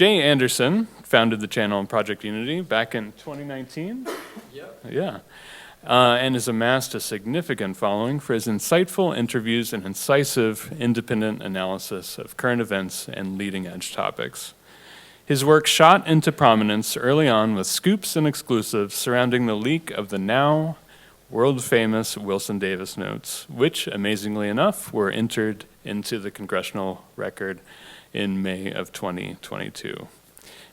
Jay Anderson founded the channel Project Unity back in 2019. Yeah. And has amassed a significant following for his insightful interviews and incisive, independent analysis of current events and leading-edge topics. His work shot into prominence early on with scoops and exclusives surrounding the leak of the now world-famous Wilson Davis notes, which, amazingly enough, were entered into the congressional record in May of 2022.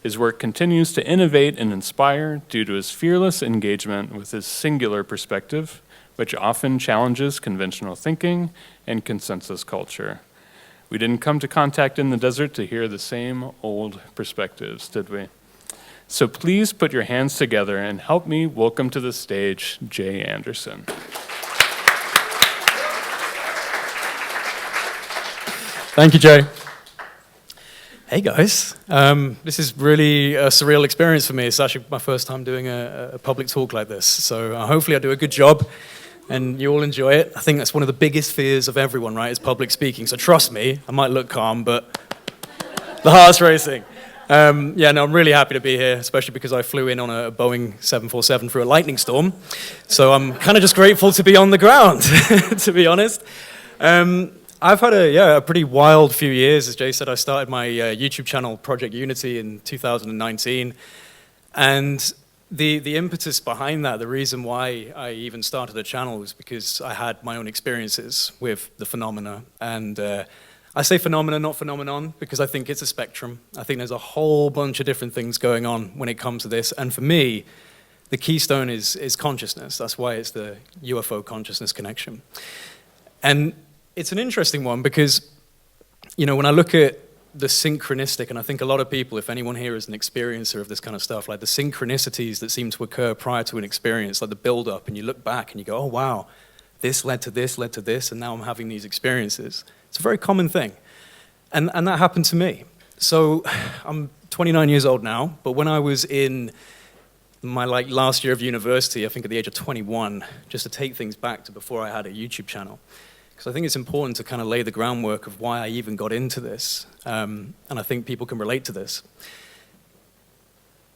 His work continues to innovate and inspire due to his fearless engagement with his singular perspective, which often challenges conventional thinking and consensus culture. We didn't come to contact in the desert to hear the same old perspectives, did we? So please put your hands together and help me welcome to the stage Jay Anderson. Thank you, Jay. Hey guys, this is really a surreal experience for me. It's actually my first time doing a public talk like this, so hopefully I do a good job and you all enjoy it. I think that's one of the biggest fears of everyone, right, is public speaking. So trust me, I might look calm, but the heart's racing. I'm really happy to be here, especially because I flew in on a Boeing 747 through a lightning storm. So I'm kind of just grateful to be on the ground, to be honest. I've had a pretty wild few years. As Jay said, I started my YouTube channel, Project Unity, in 2019. And the impetus behind that, the reason why I even started a channel was because I had my own experiences with the phenomena. And I say phenomena, not phenomenon, because I think it's a spectrum. I think there's a whole bunch of different things going on when it comes to this. And for me, the keystone is consciousness. That's why it's the UFO consciousness connection. And it's an interesting one because, when I look at the synchronistic, and I think a lot of people, if anyone here is an experiencer of this kind of stuff, like the synchronicities that seem to occur prior to an experience, like the build-up, and you look back and you go, oh wow, this led to this, and now I'm having these experiences. It's a very common thing. And that happened to me. So I'm 29 years old now, but when I was in my last year of university, I think at the age of 21, just to take things back to before I had a YouTube channel, because I think it's important to kind of lay the groundwork of why I even got into this, and I think people can relate to this.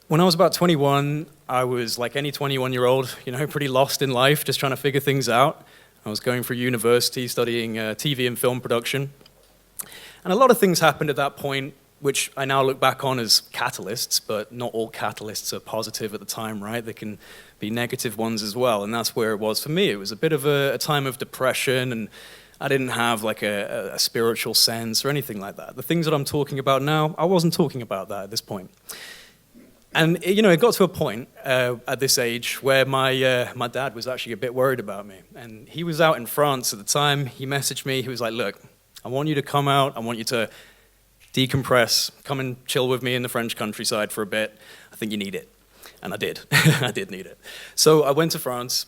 When I was about 21, I was like any 21-year-old, pretty lost in life, just trying to figure things out. I was going through university, studying TV and film production. And a lot of things happened at that point, which I now look back on as catalysts, but not all catalysts are positive at the time, right? They can be negative ones as well, and that's where it was for me. It was a bit of a time of depression, and I didn't have like a spiritual sense or anything like that. The things that I'm talking about now, I wasn't talking about that at this point. And it got to a point at this age where my dad was actually a bit worried about me. And he was out in France at the time. He messaged me. He was like, look, I want you to come out. I want you to decompress. Come and chill with me in the French countryside for a bit. I think you need it. And I did. I did need it. So I went to France.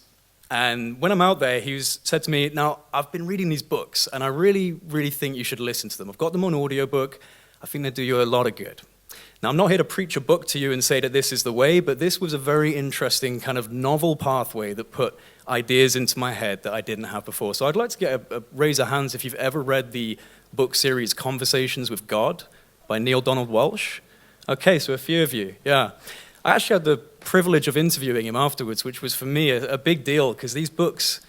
And when I'm out there, he said to me, now, I've been reading these books, and I really, really think you should listen to them. I've got them on audiobook. I think they do you a lot of good. Now, I'm not here to preach a book to you and say that this is the way, but this was a very interesting kind of novel pathway that put ideas into my head that I didn't have before. So I'd like to get a raise of hands if you've ever read the book series Conversations with God by Neil Donald Walsh. Okay, so a few of you, yeah. I actually had the privilege of interviewing him afterwards, which was for me a big deal because these books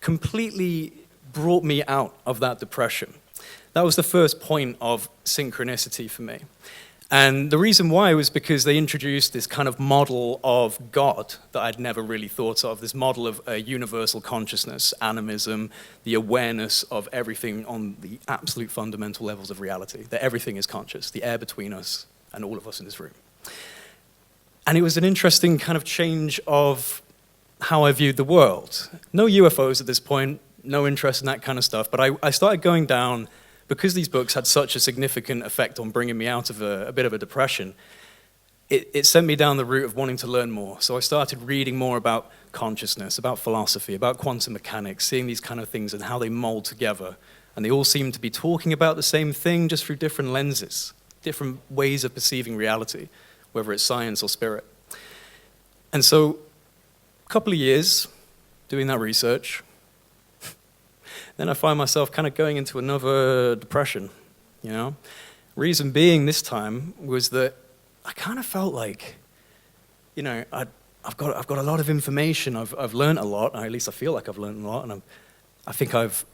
completely brought me out of that depression. That was the first point of synchronicity for me. And the reason why was because they introduced this kind of model of God that I'd never really thought of, this model of a universal consciousness, animism, the awareness of everything on the absolute fundamental levels of reality, that everything is conscious, the air between us and all of us in this room. And it was an interesting kind of change of how I viewed the world. No UFOs at this point, no interest in that kind of stuff, but I started going down, because these books had such a significant effect on bringing me out of a bit of a depression, it sent me down the route of wanting to learn more. So I started reading more about consciousness, about philosophy, about quantum mechanics, seeing these kind of things and how they mold together. And they all seem to be talking about the same thing, just through different lenses, different ways of perceiving reality, whether it's science or spirit. And so, a couple of years doing that research, then I find myself kind of going into another depression, Reason being this time was that I kind of felt like, I've got a lot of information. I've learned a lot. At least I feel like I've learned a lot, and I think I've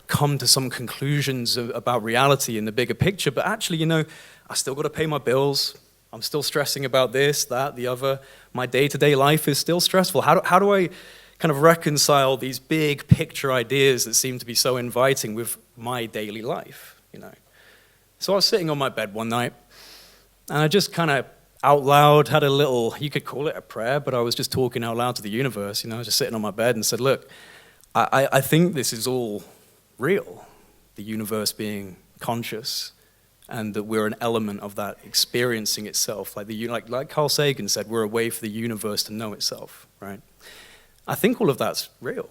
come to some conclusions about reality in the bigger picture. But actually, I still got to pay my bills. I'm still stressing about this, that, the other. My day-to-day life is still stressful. How do I kind of reconcile these big picture ideas that seem to be so inviting with my daily life, So I was sitting on my bed one night, and I just kind of out loud had a little, you could call it a prayer, but I was just talking out loud to the universe, I was just sitting on my bed and said, look, I think this is all real, the universe being conscious, and that we're an element of that experiencing itself. Like Carl Sagan said, we're a way for the universe to know itself, right? I think all of that's real.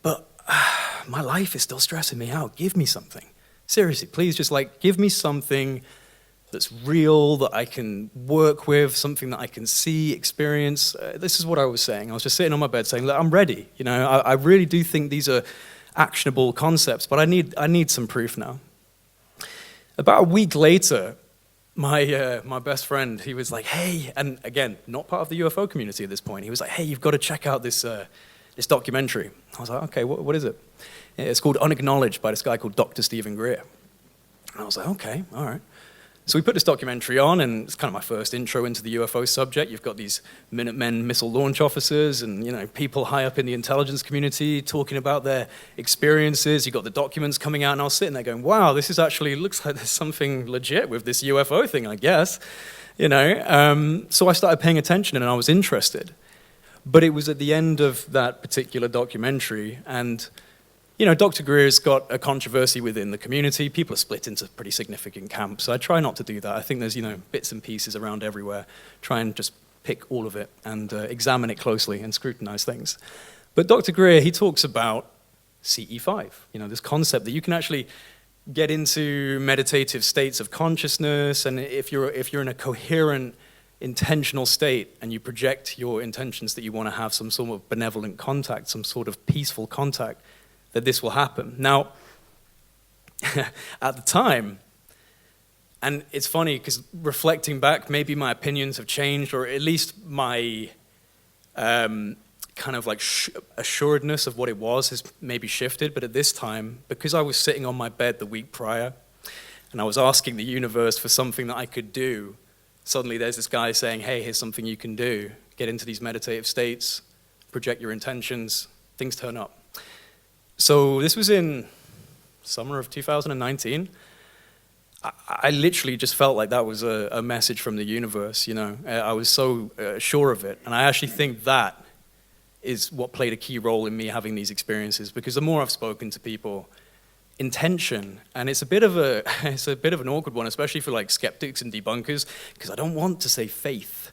But my life is still stressing me out. Give me something. Seriously, please just give me something that's real, that I can work with, something that I can see, experience. This is what I was saying. I was just sitting on my bed saying, look, I'm ready. I really do think these are actionable concepts, but I need some proof now. About a week later, my best friend, he was like, hey, and again, not part of the UFO community at this point, he was like, hey, you've got to check out this documentary. I was like, okay, what is it? It's called Unacknowledged by this guy called Dr. Stephen Greer. And I was like, okay, all right. So we put this documentary on, and it's kind of my first intro into the UFO subject. You've got these Minutemen missile launch officers and people high up in the intelligence community talking about their experiences. You've got the documents coming out, and I was sitting there going, wow, this is actually, looks like there's something legit with this UFO thing, I guess. So I started paying attention, and I was interested. But it was at the end of that particular documentary, and Dr. Greer's got a controversy within the community. People are split into pretty significant camps. So I try not to do that. I think there's, bits and pieces around everywhere. Try and just pick all of it and examine it closely and scrutinize things. But Dr. Greer, he talks about CE5, this concept that you can actually get into meditative states of consciousness, and if you're in a coherent, intentional state and you project your intentions that you want to have some sort of benevolent contact, some sort of peaceful contact, that this will happen. Now, at the time, and it's funny because reflecting back, maybe my opinions have changed, or at least my kind of assuredness of what it was has maybe shifted, but at this time, because I was sitting on my bed the week prior, and I was asking the universe for something that I could do, suddenly there's this guy saying, hey, here's something you can do. Get into these meditative states, project your intentions, things turn up. So this was in summer of 2019. I literally just felt like that was a message from the universe, I was so sure of it. And I actually think that is what played a key role in me having these experiences, because the more I've spoken to people, intention, and it's a bit of an awkward one, especially for skeptics and debunkers, because I don't want to say faith,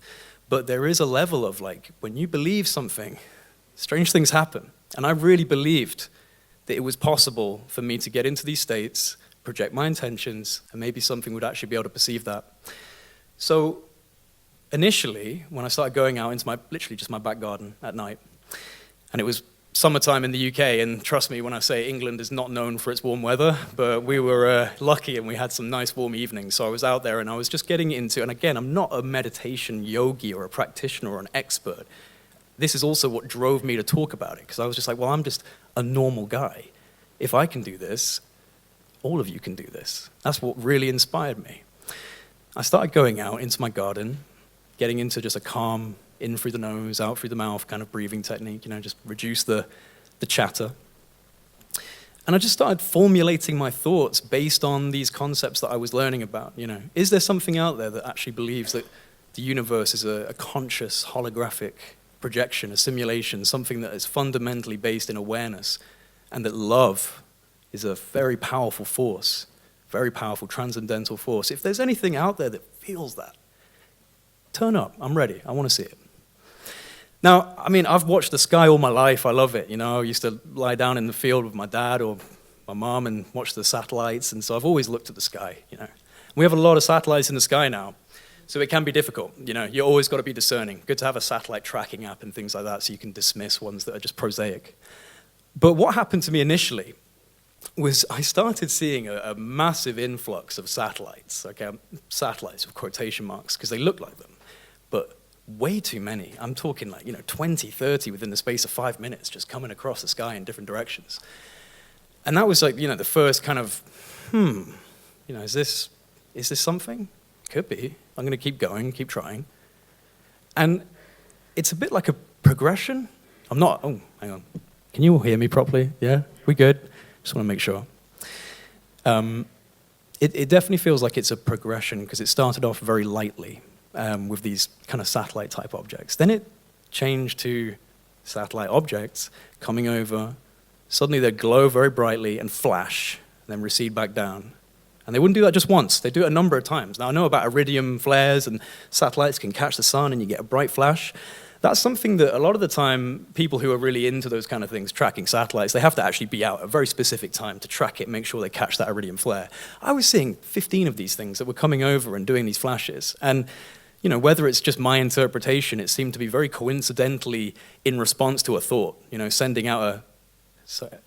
but there is a level of when you believe something, strange things happen. And I really believed that it was possible for me to get into these states, project my intentions, and maybe something would actually be able to perceive that. So initially, when I started going out into literally just my back garden at night, and it was summertime in the UK, and trust me when I say England is not known for its warm weather, but we were lucky and we had some nice warm evenings. So I was out there and I was just getting into, and again, I'm not a meditation yogi or a practitioner or an expert. This is also what drove me to talk about it, because I was just like, well, I'm just a normal guy. If I can do this, all of you can do this. That's what really inspired me. I started going out into my garden, getting into just a calm, in through the nose, out through the mouth kind of breathing technique, just reduce the chatter. And I just started formulating my thoughts based on these concepts that I was learning about. Is there something out there that actually believes that the universe is a conscious, holographic projection, a simulation, something that is fundamentally based in awareness, and that love is a very powerful force, very powerful transcendental force? If there's anything out there that feels that, turn up. I'm ready. I want to see it. Now, I've watched the sky all my life. I love it. I used to lie down in the field with my dad or my mom and watch the satellites, and so I've always looked at the sky. We have a lot of satellites in the sky now, so it can be difficult. You always got to be discerning. Good to have a satellite tracking app and things like that, so you can dismiss ones that are just prosaic. But what happened to me initially was I started seeing a massive influx of satellites, okay, satellites with quotation marks, because they look like them, but way too many. I'm talking like, 20, 30 within the space of 5 minutes, just coming across the sky in different directions. And that was like, the first kind of, is this something? Could be. I'm going to keep going, keep trying. And it's a bit like a progression. Hang on. Can you all hear me properly? Yeah? We good? Just want to make sure. It definitely feels like it's a progression because it started off very lightly with these kind of satellite-type objects. Then it changed to satellite objects coming over. Suddenly they'd glow very brightly and flash, and then recede back down. And they wouldn't do that just once. They do it a number of times. Now, I know about iridium flares, and satellites can catch the sun, and you get a bright flash. That's something that a lot of the time, people who are really into those kind of things, tracking satellites, they have to actually be out at a very specific time to track it, make sure they catch that iridium flare. I was seeing 15 of these things that were coming over and doing these flashes. And whether it's just my interpretation, it seemed to be very coincidentally in response to a thought, sending out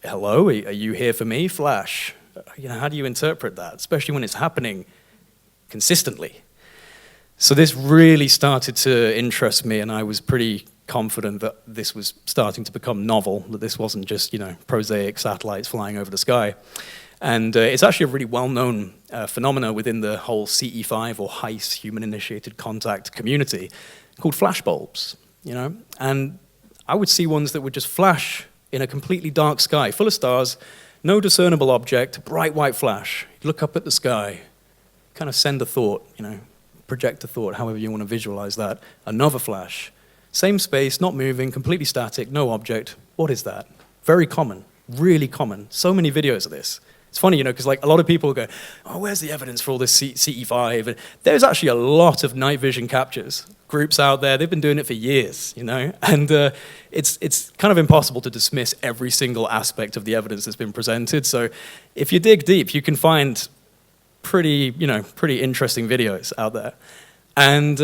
hello, are you here for me? Flash. How do you interpret that, especially when it's happening consistently? So this really started to interest me, and I was pretty confident that this was starting to become novel, that this wasn't just, prosaic satellites flying over the sky. And it's actually a really well-known phenomena within the whole CE5 or HICE, human-initiated contact community, called flashbulbs, And I would see ones that would just flash in a completely dark sky, full of stars, no discernible object, bright white flash. You look up at the sky, kind of send a thought, project a thought, however you want to visualize that. Another flash. Same space, not moving, completely static, no object. What is that? Very common, really common. So many videos of this. It's funny, because like a lot of people go, oh, where's the evidence for all this CE5? And there's actually a lot of night vision captures. Groups out there, they've been doing it for years, And it's kind of impossible to dismiss every single aspect of the evidence that's been presented. So if you dig deep, you can find pretty interesting videos out there. And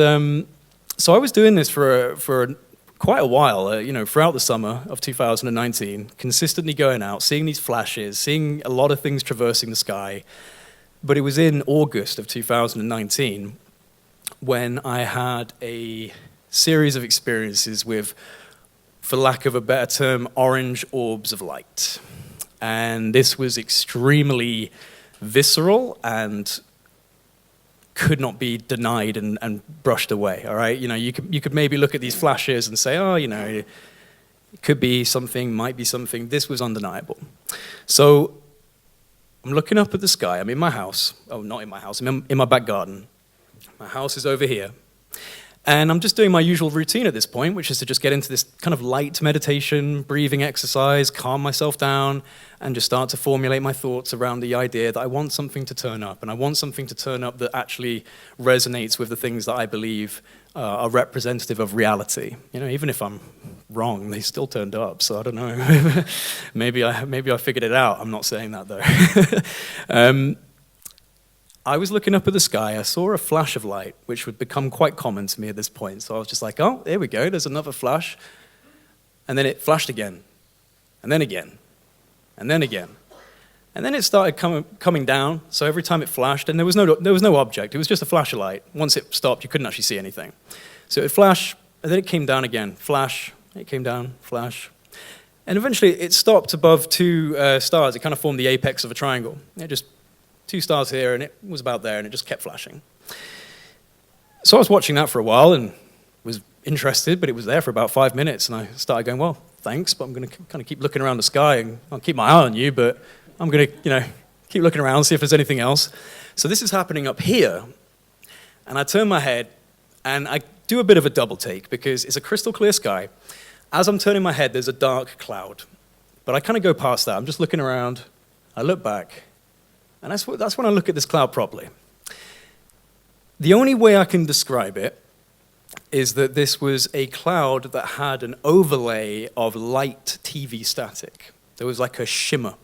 so I was doing this for quite a while, throughout the summer of 2019, consistently going out, seeing these flashes, seeing a lot of things traversing the sky. But it was in August of 2019 when I had a series of experiences with, for lack of a better term, orange orbs of light. And this was extremely visceral and could not be denied and brushed away, all right? You could maybe look at these flashes and say, oh, it could be something, might be something. This was undeniable. So I'm looking up at the sky. I'm in my house. Oh, not in my house. I'm in my back garden. My house is over here. And I'm just doing my usual routine at this point, which is to just get into this kind of light meditation, breathing exercise, calm myself down, and just start to formulate my thoughts around the idea that I want something to turn up, and I want something to turn up that actually resonates with the things that I believe are representative of reality. Even if I'm wrong, they still turned up, so I don't know. maybe I figured it out. I'm not saying that, though. I was looking up at the sky. I saw a flash of light, which would become quite common to me at this point. So I was just like, oh, there we go. There's another flash. And then it flashed again. And then again. And then again. And then it started coming down. So every time it flashed, and there was no object. It was just a flash of light. Once it stopped, you couldn't actually see anything. So it would flash, and then it came down again. Flash. It came down. Flash. And eventually it stopped above two stars. It kind of formed the apex of a triangle. It just 2 stars here, and it was about there, and it just kept flashing. So I was watching that for a while and was interested, but it was there for about 5 minutes, and I started going, well, thanks, but I'm going to kind of keep looking around the sky, and I'll keep my eye on you, but I'm going to, keep looking around, see if there's anything else. So this is happening up here, and I turn my head, and I do a bit of a double take, because it's a crystal clear sky. As I'm turning my head, there's a dark cloud, but I kind of go past that. I'm just looking around. I look back. And that's when I look at this cloud properly. The only way I can describe it is that this was a cloud that had an overlay of light TV static. There was like a shimmer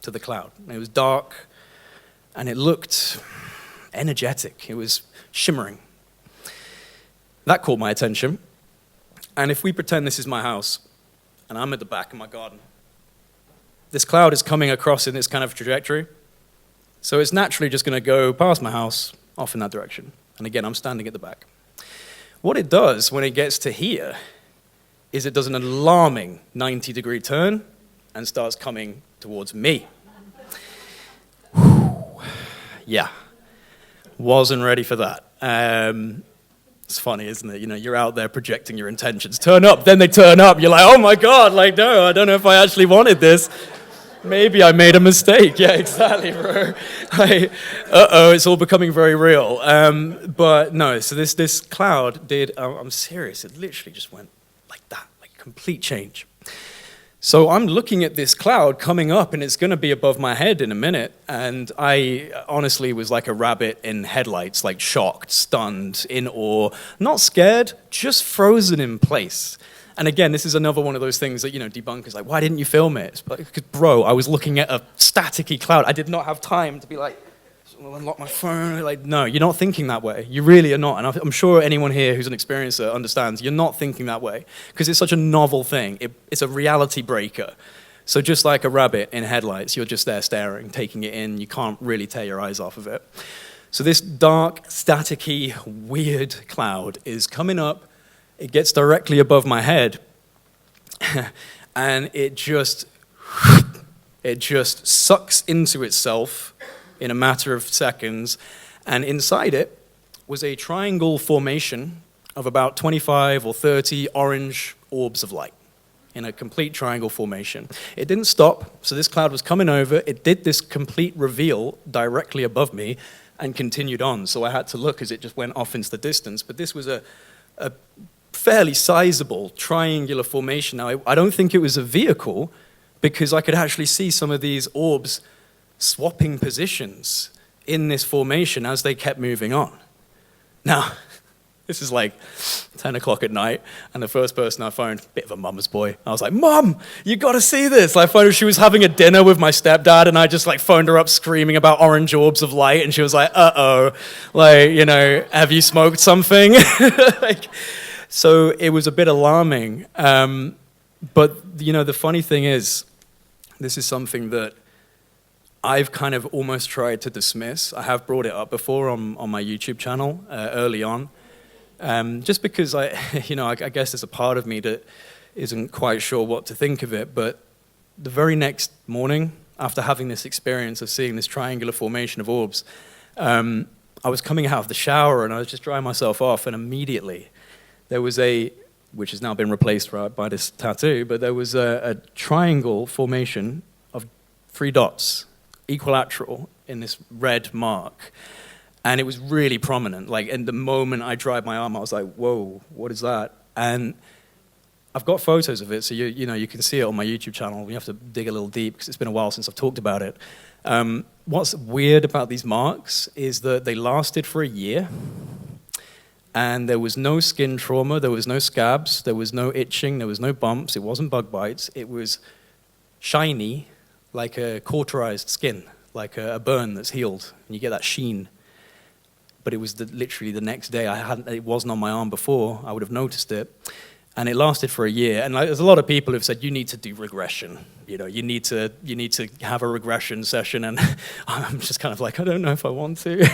to the cloud. It was dark, and it looked energetic. It was shimmering. That caught my attention. And if we pretend this is my house, and I'm at the back of my garden, this cloud is coming across in this kind of trajectory. So it's naturally just going to go past my house, off in that direction. And again, I'm standing at the back. What it does when it gets to here is it does an alarming 90-degree turn and starts coming towards me. Yeah, wasn't ready for that. It's funny, isn't it? You know, you're out there projecting your intentions. Turn up, then they turn up. You're like, oh my God, like, no, I don't know if I actually wanted this. Maybe I made a mistake. Yeah, exactly, bro. Like, uh-oh, it's all becoming very real. But no, so this cloud did, I'm serious, it literally just went like that, like complete change. So I'm looking at this cloud coming up, and it's going to be above my head in a minute. And I honestly was like a rabbit in headlights, like shocked, stunned, in awe, not scared, just frozen in place. And again, this is another one of those things that, you know, debunkers like, why didn't you film it? Because, bro, I was looking at a staticky cloud. I did not have time to be like, unlock my phone. Like, no, you're not thinking that way. You really are not. And I'm sure anyone here who's an experiencer understands you're not thinking that way because it's such a novel thing. It's a reality breaker. So just like a rabbit in headlights, you're just there staring, taking it in. You can't really tear your eyes off of it. So this dark, staticky, weird cloud is coming up. It gets directly above my head, and it just sucks into itself in a matter of seconds, and inside it was a triangle formation of about 25 or 30 orange orbs of light in a complete triangle formation. It didn't stop, so this cloud was coming over. It did this complete reveal directly above me and continued on, so I had to look as it just went off into the distance. But this was a fairly sizable triangular formation. Now, I don't think it was a vehicle because I could actually see some of these orbs swapping positions in this formation as they kept moving on. Now, this is like 10 o'clock at night, and the first person I phoned, bit of a mama's boy. I was like, Mom, you gotta see this. I phoned her, she was having a dinner with my stepdad, and I just like phoned her up screaming about orange orbs of light, and she was like, uh-oh, like, you know, have you smoked something? Like, so it was a bit alarming. But, you know, the funny thing is, this is something that I've kind of almost tried to dismiss. I have brought it up before on my YouTube channel early on. Just because I guess there's a part of me that isn't quite sure what to think of it, but the very next morning, after having this experience of seeing this triangular formation of orbs, I was coming out of the shower and I was just drying myself off, and immediately there was which has now been replaced by this tattoo, but there was a triangle formation of 3 dots, equilateral, in this red mark. And it was really prominent. Like, in the moment I dried my arm, I was like, whoa, what is that? And I've got photos of it, so you can see it on my YouTube channel. You have to dig a little deep, because it's been a while since I've talked about it. What's weird about these marks is that they lasted for a year, and there was no skin trauma, there was no scabs, there was no itching, there was no bumps, it wasn't bug bites. It was shiny, like a cauterized skin, like a burn that's healed, and you get that sheen. But it was literally the next day. It wasn't on my arm before. I would have noticed it. And it lasted for a year. And there's a lot of people who've said, you need to do regression. You know, you need to have a regression session. And I'm just kind of like, I don't know if I want to.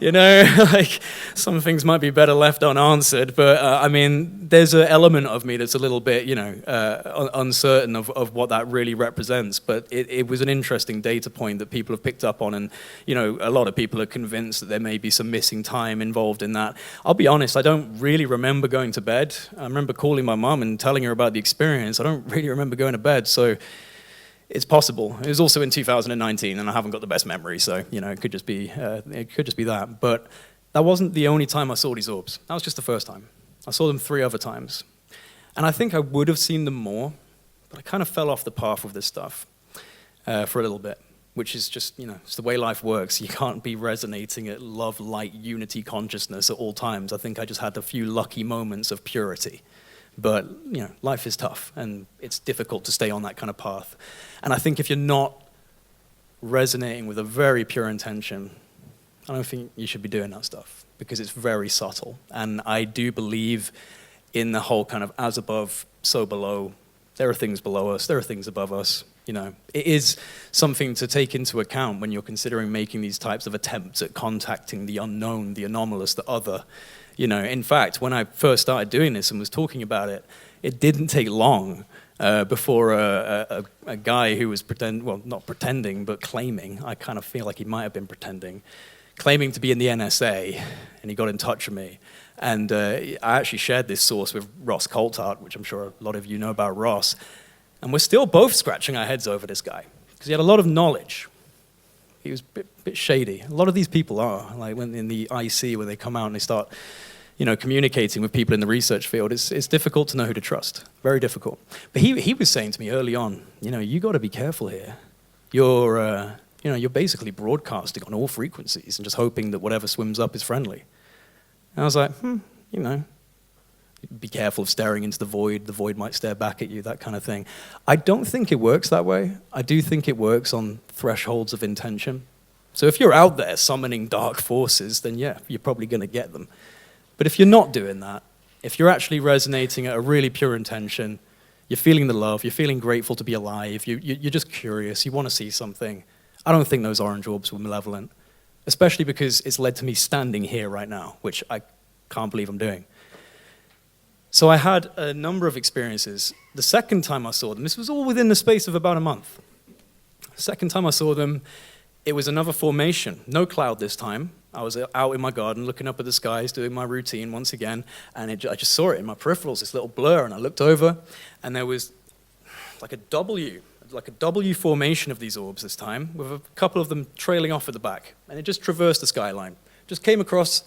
You know, like, some things might be better left unanswered. But I mean, there's an element of me that's a little bit, uncertain of what that really represents. But it was an interesting data point that people have picked up on. And, you know, a lot of people are convinced that there may be some missing time involved in that. I'll be honest, I don't really remember going to bed. I remember calling my mom and telling her about the experience. I don't really remember going to bed, so it's possible. It was also in 2019, and I haven't got the best memory, so it could just be that. But that wasn't the only time I saw these orbs. That was just the first time. I saw them 3 other times, and I think I would have seen them more, but I kind of fell off the path with this stuff for a little bit, which is just it's the way life works. You can't be resonating at love, light, unity consciousness at all times. I think I just had a few lucky moments of purity. But, life is tough, and it's difficult to stay on that kind of path. And I think if you're not resonating with a very pure intention, I don't think you should be doing that stuff, because it's very subtle. And I do believe in the whole kind of as above, so below There are things below us, there are things above us. It is something to take into account when you're considering making these types of attempts at contacting the unknown, the anomalous, the other. In fact, when I first started doing this and was talking about it, it didn't take long before a guy who was not pretending, but claiming, I kind of feel like he might have been pretending, claiming to be in the NSA, and he got in touch with me. And I actually shared this source with Ross Coulthart, which I'm sure a lot of you know about Ross. And we're still both scratching our heads over this guy, because he had a lot of knowledge. He was a bit shady. A lot of these people are, like when in the IC, when they come out and they start communicating with people in the research field, it's difficult to know who to trust, very difficult. But he was saying to me early on, you got to be careful here. You're basically broadcasting on all frequencies and just hoping that whatever swims up is friendly. And I was like, be careful of staring into the void might stare back at you, that kind of thing. I don't think it works that way. I do think it works on thresholds of intention. So if you're out there summoning dark forces, then yeah, you're probably going to get them. But if you're not doing that, if you're actually resonating at a really pure intention, you're feeling the love, you're feeling grateful to be alive, you're just curious, you want to see something, I don't think those orange orbs were malevolent, especially because it's led to me standing here right now, which I can't believe I'm doing. So I had a number of experiences. The second time I saw them, this was all within the space of about a month. The second time I saw them, it was another formation, no cloud this time. I was out in my garden looking up at the skies, doing my routine once again, and I just saw it in my peripherals, this little blur, and I looked over, and there was like a W formation of these orbs this time, with a couple of them trailing off at the back, and it just traversed the skyline. Just came across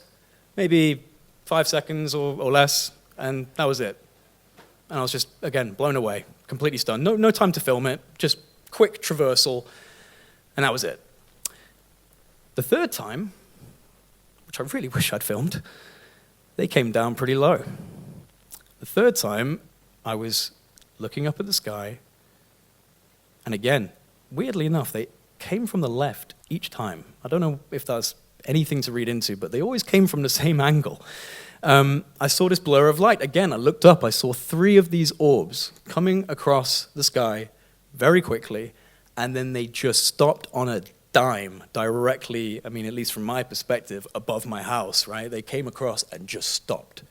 maybe 5 seconds or less, and that was it. And I was just, again, blown away, completely stunned. No time to film it, just quick traversal, and that was it. The third time, which I really wish I'd filmed, they came down pretty low. The third time, I was looking up at the sky, and again, weirdly enough, they came from the left each time. I don't know if that's anything to read into, but they always came from the same angle. I saw this blur of light. Again, I looked up, I saw 3 of these orbs coming across the sky very quickly, and then they just stopped on a dime directly, at least from my perspective, above my house, right? They came across and just stopped.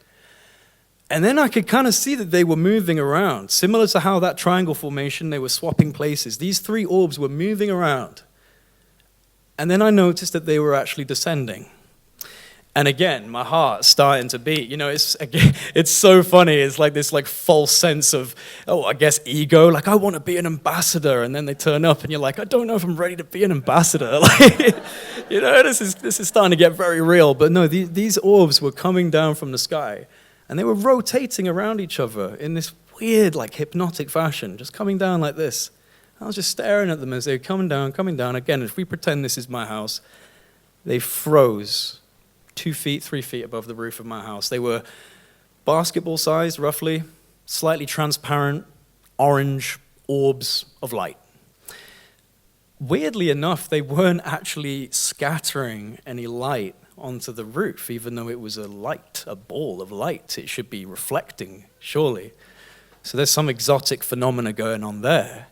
And then I could kind of see that they were moving around. Similar to how that triangle formation, they were swapping places. These 3 orbs were moving around. And then I noticed that they were actually descending. And again, my heart's starting to beat. It's so funny. It's like this false sense of, I guess ego. Like, I want to be an ambassador. And then they turn up and you're like, I don't know if I'm ready to be an ambassador. This is starting to get very real. But no, these orbs were coming down from the sky. And they were rotating around each other in this weird, hypnotic fashion, just coming down like this. I was just staring at them as they were coming down. Again, if we pretend this is my house, they froze 2 feet, 3 feet above the roof of my house. They were basketball-sized, roughly, slightly transparent, orange orbs of light. Weirdly enough, they weren't actually scattering any light onto the roof, even though it was a ball of light. It should be reflecting, surely. So there's some exotic phenomena going on there.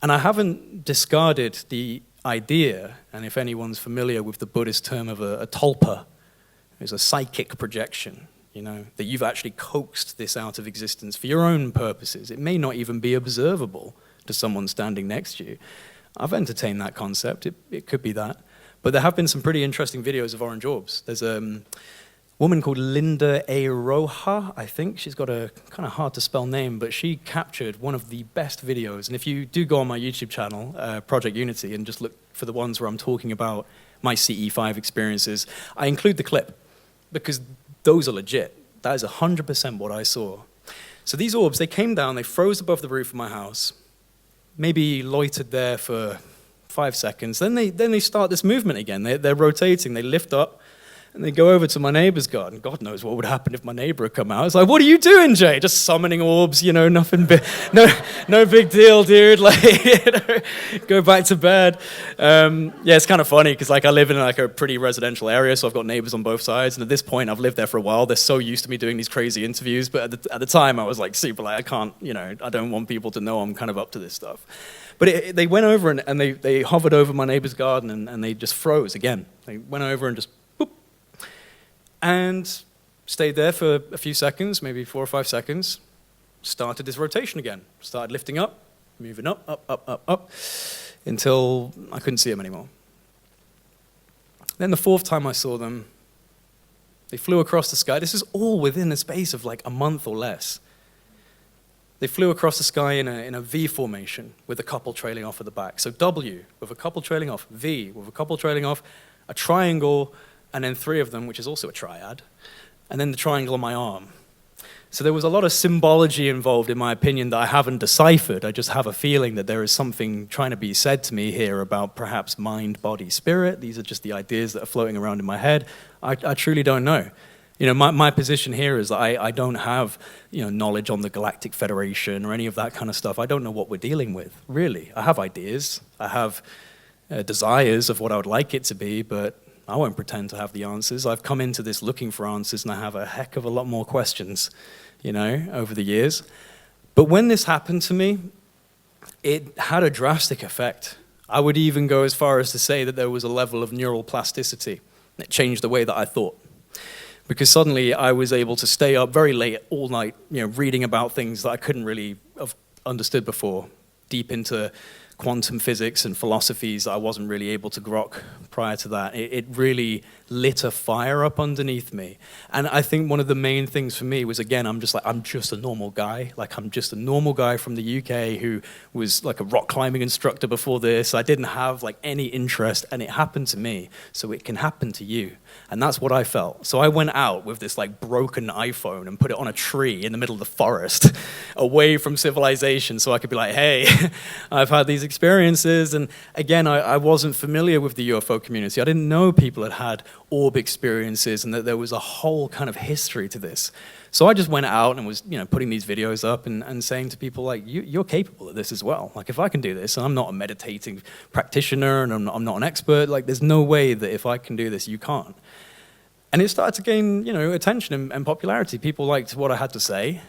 And I haven't discarded the idea, and if anyone's familiar with the Buddhist term of a tulpa, it's a psychic projection, that you've actually coaxed this out of existence for your own purposes. It may not even be observable to someone standing next to you. I've entertained that concept. It could be that. But there have been some pretty interesting videos of orange orbs. There's a woman called Linda A. Roja, I think. She's got a kind of hard-to-spell name, but she captured one of the best videos. And if you do go on my YouTube channel, Project Unity, and just look for the ones where I'm talking about my CE5 experiences, I include the clip, because those are legit. That is 100% what I saw. So these orbs, they came down, they froze above the roof of my house, maybe loitered there for 5 seconds. Then they start this movement again. They're rotating, they lift up, And they go over to my neighbor's garden. God knows what would happen if my neighbor had come out. It's like, what are you doing, Jay? Just summoning orbs, nothing big, no big deal, dude. Like, go back to bed. Yeah, it's kind of funny because like I live in like a pretty residential area, so I've got neighbors on both sides. And at this point, I've lived there for a while. They're so used to me doing these crazy interviews, but at the time, I was like super like I can't, I don't want people to know I'm kind of up to this stuff. But they went over and they hovered over my neighbor's garden and they just froze again. They went over and just boop, and stayed there for a few seconds, maybe 4 or 5 seconds, started this rotation again, started lifting up, moving up, until I couldn't see them anymore. Then the 4th time I saw them, they flew across the sky. This is all within the space of like a month or less. They flew across the sky in a V formation with a couple trailing off at the back. So W with a couple trailing off, V with a couple trailing off, a triangle, and then 3 of them, which is also a triad, and then the triangle on my arm. So there was a lot of symbology involved, in my opinion, that I haven't deciphered. I just have a feeling that there is something trying to be said to me here about perhaps mind, body, spirit. These are just the ideas that are floating around in my head. I truly don't know. My position here is that I don't have, knowledge on the Galactic Federation or any of that kind of stuff. I don't know what we're dealing with, really. I have ideas. I have desires of what I would like it to be, but I won't pretend to have the answers. I've come into this looking for answers, and I have a heck of a lot more questions, over the years. But when this happened to me, it had a drastic effect. I would even go as far as to say that there was a level of neural plasticity. It changed the way that I thought. Because suddenly I was able to stay up very late all night, reading about things that I couldn't really have understood before, deep into quantum physics and philosophies that I wasn't really able to grok prior to that. It really lit a fire up underneath me. And I think one of the main things for me was, again, I'm just a normal guy. Like, I'm just a normal guy from the UK who was like a rock climbing instructor before this. I didn't have like any interest, and it happened to me, so it can happen to you. And that's what I felt. So I went out with this like broken iPhone and put it on a tree in the middle of the forest, away from civilization, so I could be like, hey, I've had these experiences. And again, I wasn't familiar with the UFO community. I didn't know people had had orb experiences and that there was a whole kind of history to this. So I just went out and was, putting these videos up and saying to people like, you're capable of this as well. Like, if I can do this, and I'm not a meditating practitioner and I'm not an expert, like, there's no way that if I can do this, you can't. And it started to gain, attention and popularity. People liked what I had to say.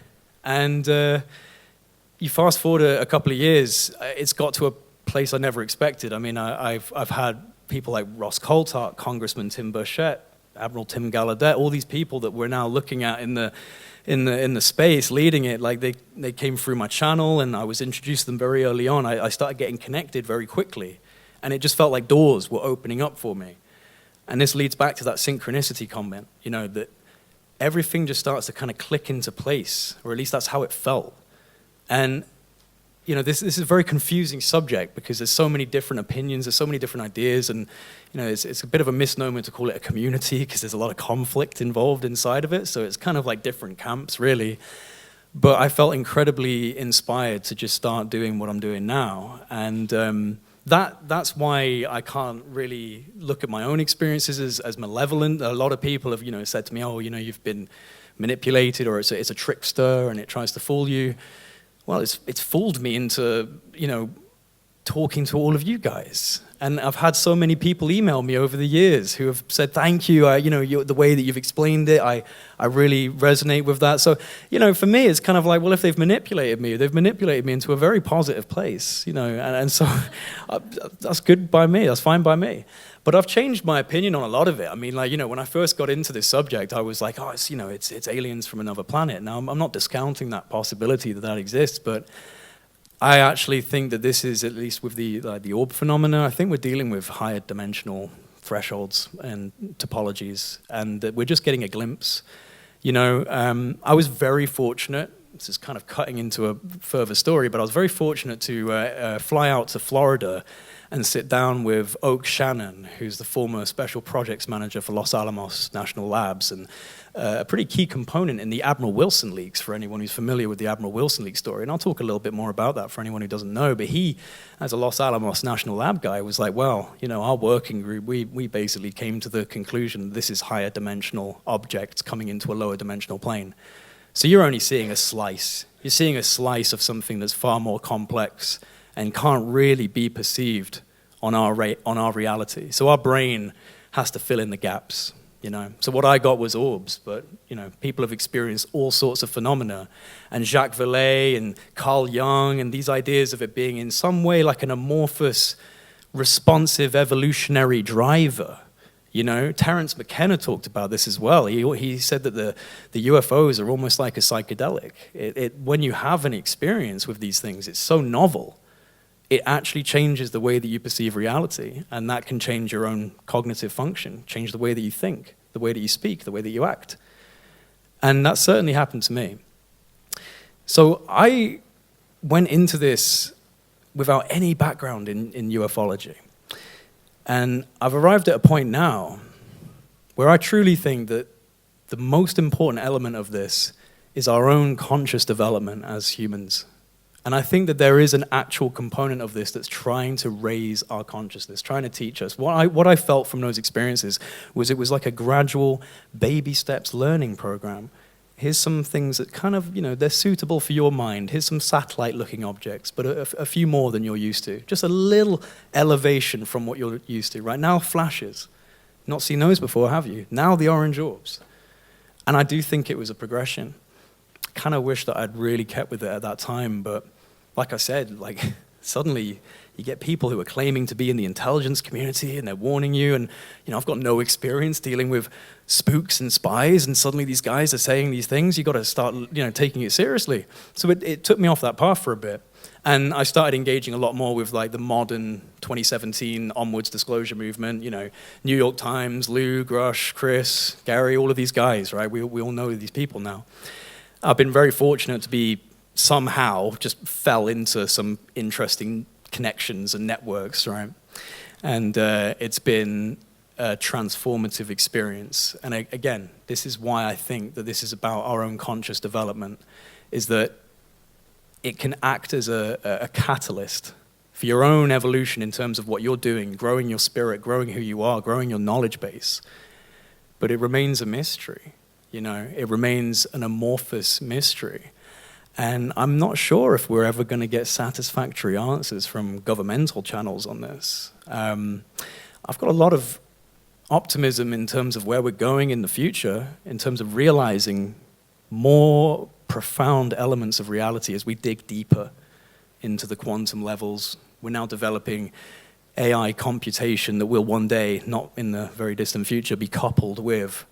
And you fast forward a couple of years, it's got to a place I never expected. I mean, I've had people like Ross Coulthart, Congressman Tim Burchett, Admiral Tim Gallaudet, all these people that we're now looking at in the space, leading it. Like, they came through my channel, and I was introduced to them very early on. I started getting connected very quickly, and it just felt like doors were opening up for me. And this leads back to that synchronicity comment, that everything just starts to kind of click into place, or at least that's how it felt. And this is a very confusing subject because there's so many different opinions, there's so many different ideas, and it's a bit of a misnomer to call it a community because there's a lot of conflict involved inside of it. So it's kind of like different camps, really. But I felt incredibly inspired to just start doing what I'm doing now, and that's why I can't really look at my own experiences as malevolent. A lot of people have said to me, "Oh, you've been manipulated, or it's a trickster, and it tries to fool you." Well, it's fooled me into, talking to all of you guys. And I've had so many people email me over the years who have said, thank you, the way that you've explained it, I really resonate with that. So, for me, it's kind of like, well, if they've manipulated me into a very positive place, and so that's good by me, that's fine by me. But I've changed my opinion on a lot of it. I mean, when I first got into this subject, I was like, oh, it's aliens from another planet. Now, I'm not discounting that possibility that exists, but I actually think that this is, at least with the orb phenomena, I think we're dealing with higher dimensional thresholds and topologies, and that we're just getting a glimpse. I was very fortunate. This is kind of cutting into a further story, but I was very fortunate to fly out to Florida and sit down with Oak Shannon, who's the former special projects manager for Los Alamos National Labs. And a pretty key component in the Admiral Wilson leaks, for anyone who's familiar with the Admiral Wilson leak story. And I'll talk a little bit more about that for anyone who doesn't know. But he, as a Los Alamos National Lab guy, was like, well, you know, our working group, we basically came to the conclusion this is higher dimensional objects coming into a lower dimensional plane. So you're only seeing a slice. You're seeing a slice of something that's far more complex and can't really be perceived on our reality. So our brain has to fill in the gaps. You know, so what I got was orbs, but you know, people have experienced all sorts of phenomena, and Jacques Vallée and Carl Jung and these ideas of it being in some way like an amorphous, responsive evolutionary driver. You know, Terence McKenna talked about this as well. He said that the UFOs are almost like a psychedelic. When you have an experience with these things, it's so novel. It actually changes the way that you perceive reality, and that can change your own cognitive function, change the way that you think, the way that you speak, the way that you act. And that certainly happened to me. So I went into this without any background in ufology. And I've arrived at a point now where I truly think that the most important element of this is our own conscious development as humans. And I think that there is an actual component of this that's trying to raise our consciousness, trying to teach us. What I felt from those experiences was it was like a gradual baby steps learning program. Here's some things that kind of, you know, they're suitable for your mind. Here's some satellite-looking objects, but a few more than you're used to. Just a little elevation from what you're used to. Right now, flashes. Not seen those before, have you? Now the orange orbs. And I do think it was a progression. Kind of wish that I'd really kept with it at that time, but like I said, like suddenly you get people who are claiming to be in the intelligence community and they're warning you, and you know, I've got no experience dealing with spooks and spies, and suddenly these guys are saying these things. You got to start, you know, taking it seriously. So it took me off that path for a bit, and I started engaging a lot more with like the modern 2017 onwards disclosure movement. You know, New York Times, Lou, Grush, Chris, Gary, all of these guys, right? We all know these people now. I've been very fortunate to be somehow just fell into some interesting connections and networks, right? And it's been a transformative experience. And again, this is why I think that this is about our own conscious development, is that it can act as a catalyst for your own evolution in terms of what you're doing, growing your spirit, growing who you are, growing your knowledge base. But it remains a mystery. You know, it remains an amorphous mystery. And I'm not sure if we're ever going to get satisfactory answers from governmental channels on this. I've got a lot of optimism in terms of where we're going in the future, in terms of realizing more profound elements of reality as we dig deeper into the quantum levels. We're now developing AI computation that will one day, not in the very distant future, be coupled with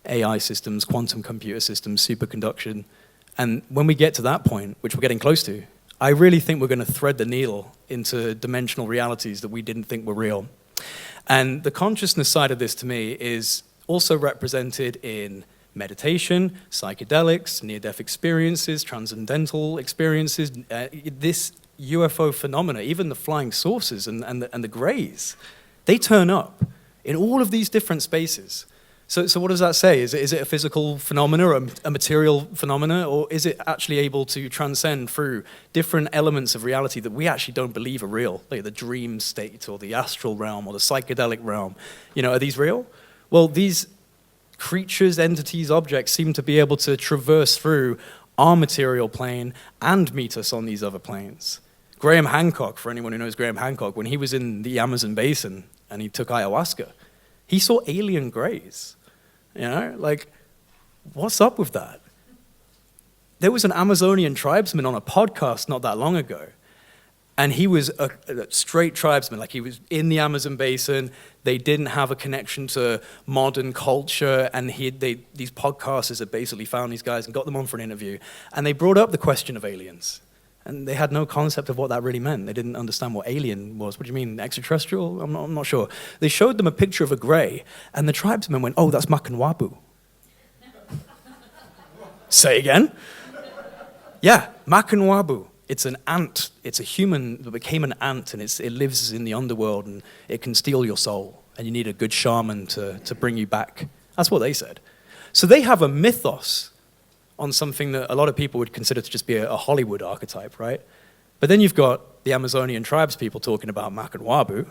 AI systems, quantum computer systems, superconduction. And when we get to that point, which we're getting close to, I really think we're going to thread the needle into dimensional realities that we didn't think were real. And the consciousness side of this, to me, is also represented in meditation, psychedelics, near-death experiences, transcendental experiences, this UFO phenomena, even the flying saucers and the greys, they turn up in all of these different spaces. So what does that say? Is it a physical phenomena, or a material phenomena, or is it actually able to transcend through different elements of reality that we actually don't believe are real, like the dream state or the astral realm or the psychedelic realm? You know, are these real? Well, these creatures, entities, objects seem to be able to traverse through our material plane and meet us on these other planes. Graham Hancock, for anyone who knows Graham Hancock, when he was in the Amazon basin and he took ayahuasca, he saw alien greys. You know, like, what's up with that? There was an Amazonian tribesman on a podcast not that long ago, and he was a straight tribesman, like he was in the Amazon basin. They didn't have a connection to modern culture, and these podcasters had basically found these guys and got them on for an interview, and they brought up the question of aliens. And they had no concept of what that really meant. They didn't understand what alien was. What do you mean, extraterrestrial? I'm not sure. They showed them a picture of a gray, and the tribesmen went, "Oh, that's Makanwabu." Say again? Yeah, Makanwabu. It's an ant. It's a human that became an ant, and it lives in the underworld, and it can steal your soul, and you need a good shaman to bring you back. That's what they said. So they have a mythos on something that a lot of people would consider to just be a Hollywood archetype, right? But then you've got the Amazonian tribes people talking about Mak and Wabu,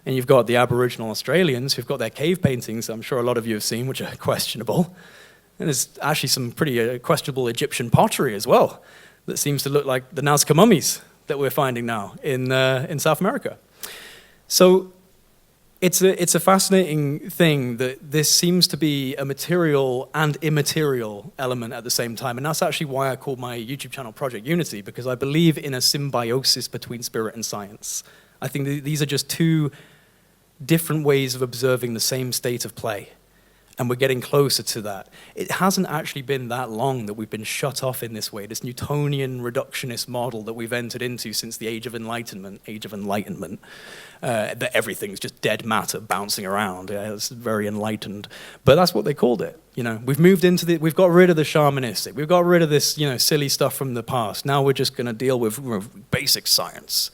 and you've got the Aboriginal Australians who've got their cave paintings, I'm sure a lot of you have seen, which are questionable. And there's actually some pretty questionable Egyptian pottery as well that seems to look like the Nazca mummies that we're finding now in South America. So it's a fascinating thing that this seems to be a material and immaterial element at the same time. And that's actually why I called my YouTube channel Project Unity, because I believe in a symbiosis between spirit and science. I think these are just two different ways of observing the same state of play. And we're getting closer to that. It hasn't actually been that long that we've been shut off in this way, this Newtonian reductionist model that we've entered into since the Age of Enlightenment, that everything's just dead matter bouncing around. Yeah, it's very enlightened. But that's what they called it. You know, we've got rid of the shamanistic, we've got rid of this, you know, silly stuff from the past. Now we're just going to deal with basic science.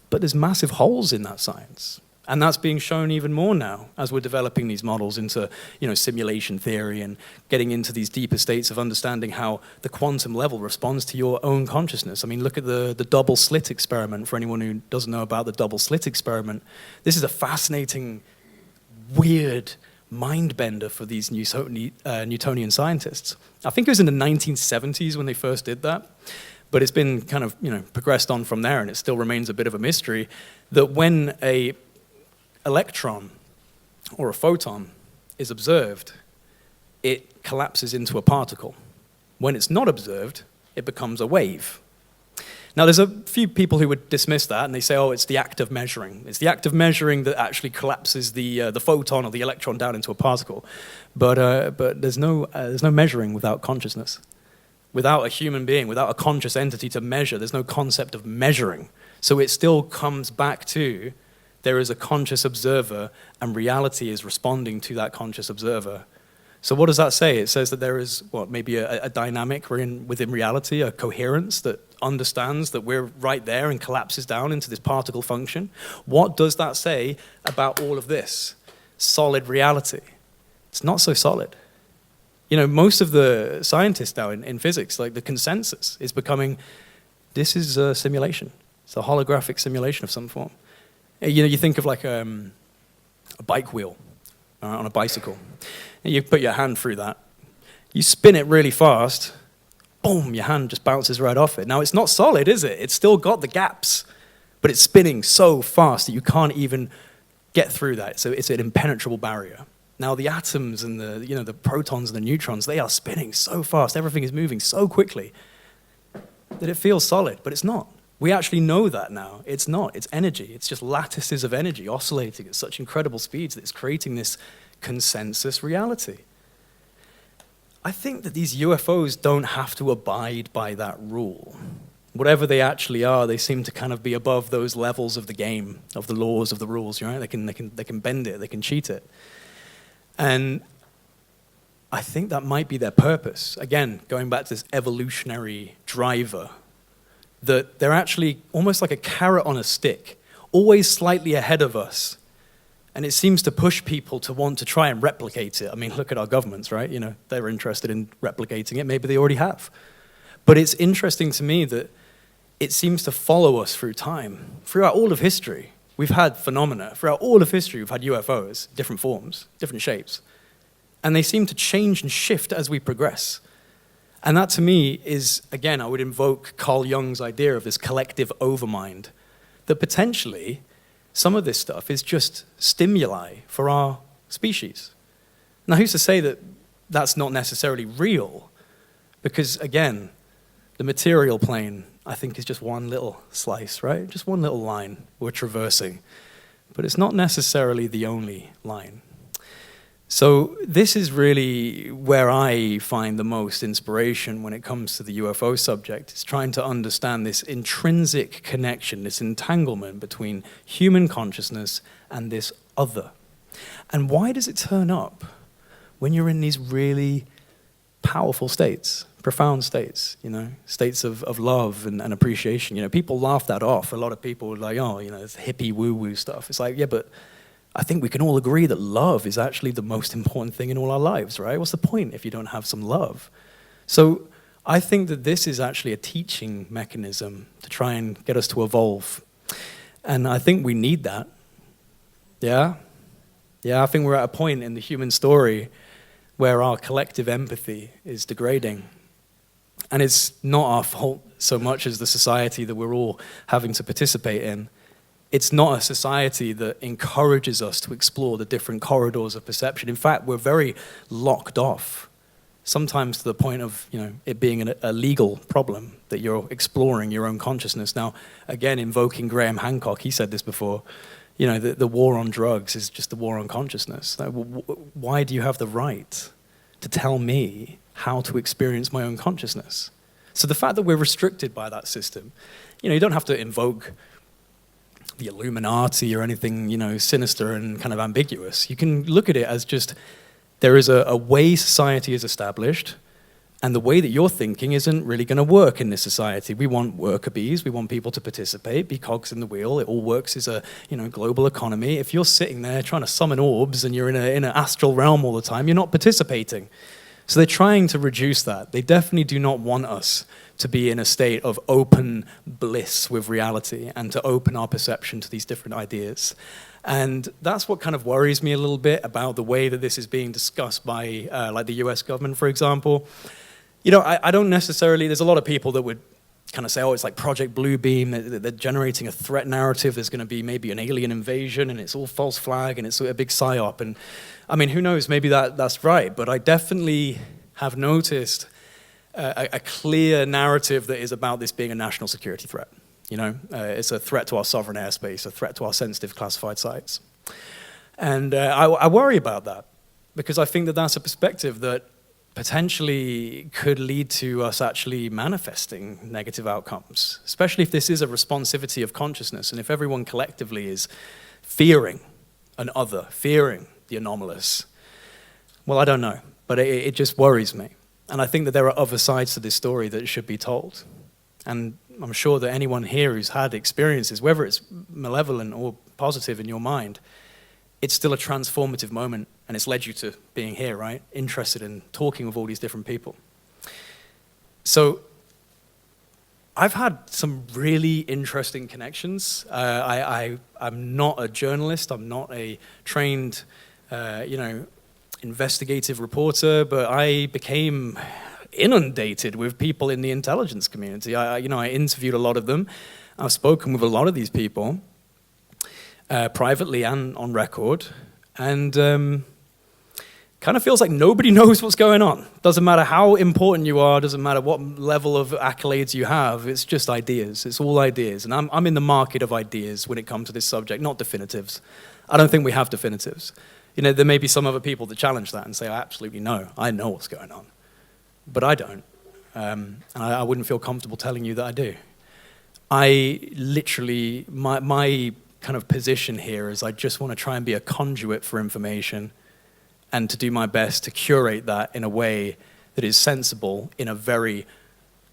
But there's massive holes in that science. And that's being shown even more now as we're developing these models into, you know, simulation theory and getting into these deeper states of understanding how the quantum level responds to your own consciousness. I mean, look at the double slit experiment. For anyone who doesn't know about the double slit experiment, this is a fascinating, weird mind bender for these Newtonian scientists. I think it was in the 1970s when they first did that. But it's been kind of, you know, progressed on from there, and it still remains a bit of a mystery that when a electron or a photon is observed, it collapses into a particle. When it's not observed, it becomes a wave. Now, there's a few people who would dismiss that, and they say, oh, it's the act of measuring. It's the act of measuring that actually collapses the photon or the electron down into a particle. But there's no measuring without consciousness. Without a human being, without a conscious entity to measure, there's no concept of measuring. So it still comes back to there is a conscious observer, and reality is responding to that conscious observer. So what does that say? It says that there is, maybe a dynamic within reality, a coherence that understands that we're right there and collapses down into this particle function. What does that say about all of this? Solid reality. It's not so solid. You know, most of the scientists now in physics, like the consensus is becoming, this is a simulation. It's a holographic simulation of some form. You know, you think of like a bike wheel on a bicycle. And you put your hand through that. You spin it really fast, boom, your hand just bounces right off it. Now, it's not solid, is it? It's still got the gaps, but it's spinning so fast that you can't even get through that. So it's an impenetrable barrier. Now, the atoms and the protons and the neutrons, they are spinning so fast, everything is moving so quickly that it feels solid, but it's not. We actually know that now. It's not. It's energy. It's just lattices of energy oscillating at such incredible speeds that it's creating this consensus reality. I think that these UFOs don't have to abide by that rule. Whatever they actually are, they seem to kind of be above those levels of the game, of the laws, of the rules. Right? They can bend it. They can cheat it. And I think that might be their purpose. Again, going back to this evolutionary driver, that they're actually almost like a carrot on a stick, always slightly ahead of us. And it seems to push people to want to try and replicate it. I mean, look at our governments, right? You know, they're interested in replicating it. Maybe they already have. But it's interesting to me that it seems to follow us through time. Throughout all of history, we've had phenomena. Throughout all of history, we've had UFOs, different forms, different shapes. And they seem to change and shift as we progress. And that, to me, is, again, I would invoke Carl Jung's idea of this collective overmind, that potentially some of this stuff is just stimuli for our species. Now, who's to say that that's not necessarily real? Because, again, the material plane, I think, is just one little slice, right? Just one little line we're traversing. But it's not necessarily the only line. So this is really where I find the most inspiration when it comes to the UFO subject. It's trying to understand this intrinsic connection, this entanglement between human consciousness and this other. And why does it turn up when you're in these really powerful states, profound states, you know, states of love and appreciation? You know, people laugh that off. A lot of people are like, oh, you know, it's hippie woo-woo stuff. It's like, yeah, but I think we can all agree that love is actually the most important thing in all our lives, right? What's the point if you don't have some love? So I think that this is actually a teaching mechanism to try and get us to evolve. And I think we need that. Yeah? Yeah, I think we're at a point in the human story where our collective empathy is degrading. And it's not our fault so much as the society that we're all having to participate in. It's not a society that encourages us to explore the different corridors of perception. In fact, we're very locked off, sometimes to the point of it being a legal problem that you're exploring your own consciousness. Now, again, invoking Graham Hancock, he said this before, the war on drugs is just the war on consciousness. Like, why do you have the right to tell me how to experience my own consciousness? So the fact that we're restricted by that system, you don't have to invoke the Illuminati or anything, sinister and kind of ambiguous. You can look at it as just there is a way society is established, and the way that you're thinking isn't really going to work in this society. We want worker bees, we want people to participate, be cogs in the wheel. It all works as a global economy. If you're sitting there trying to summon orbs and you're in an astral realm all the time, you're not participating. So they're trying to reduce that. They definitely do not want us to be in a state of open bliss with reality and to open our perception to these different ideas. And that's what kind of worries me a little bit about the way that this is being discussed by like the US government, for example. I don't necessarily, there's a lot of people that would kind of say, oh, it's like Project Bluebeam, they're generating a threat narrative, there's going to be maybe an alien invasion, and it's all false flag, and it's a big psyop. And I mean, who knows, maybe that's right, but I definitely have noticed a clear narrative that is about this being a national security threat. It's a threat to our sovereign airspace, a threat to our sensitive classified sites. And I worry about that, because I think that that's a perspective that potentially could lead to us actually manifesting negative outcomes, especially if this is a responsivity of consciousness, and if everyone collectively is fearing an other, fearing the anomalous. Well, I don't know, but it just worries me. And I think that there are other sides to this story that should be told. And I'm sure that anyone here who's had experiences, whether it's malevolent or positive in your mind, it's still a transformative moment, and it's led you to being here, right? Interested in talking with all these different people. So I've had some really interesting connections. I'm not a journalist. I'm not a trained, investigative reporter, but I became inundated with people in the intelligence community. I interviewed a lot of them. I've spoken with a lot of these people, privately and on record, and kind of feels like nobody knows what's going on. Doesn't matter how important you are, doesn't matter what level of accolades you have, it's just ideas. It's all ideas. And I'm in the market of ideas when it comes to this subject, not definitives. I don't think we have definitives. There may be some other people that challenge that and say, absolutely no, I know what's going on. But I don't. And I wouldn't feel comfortable telling you that I do. I literally, my kind of position here is I just want to try and be a conduit for information and to do my best to curate that in a way that is sensible in a very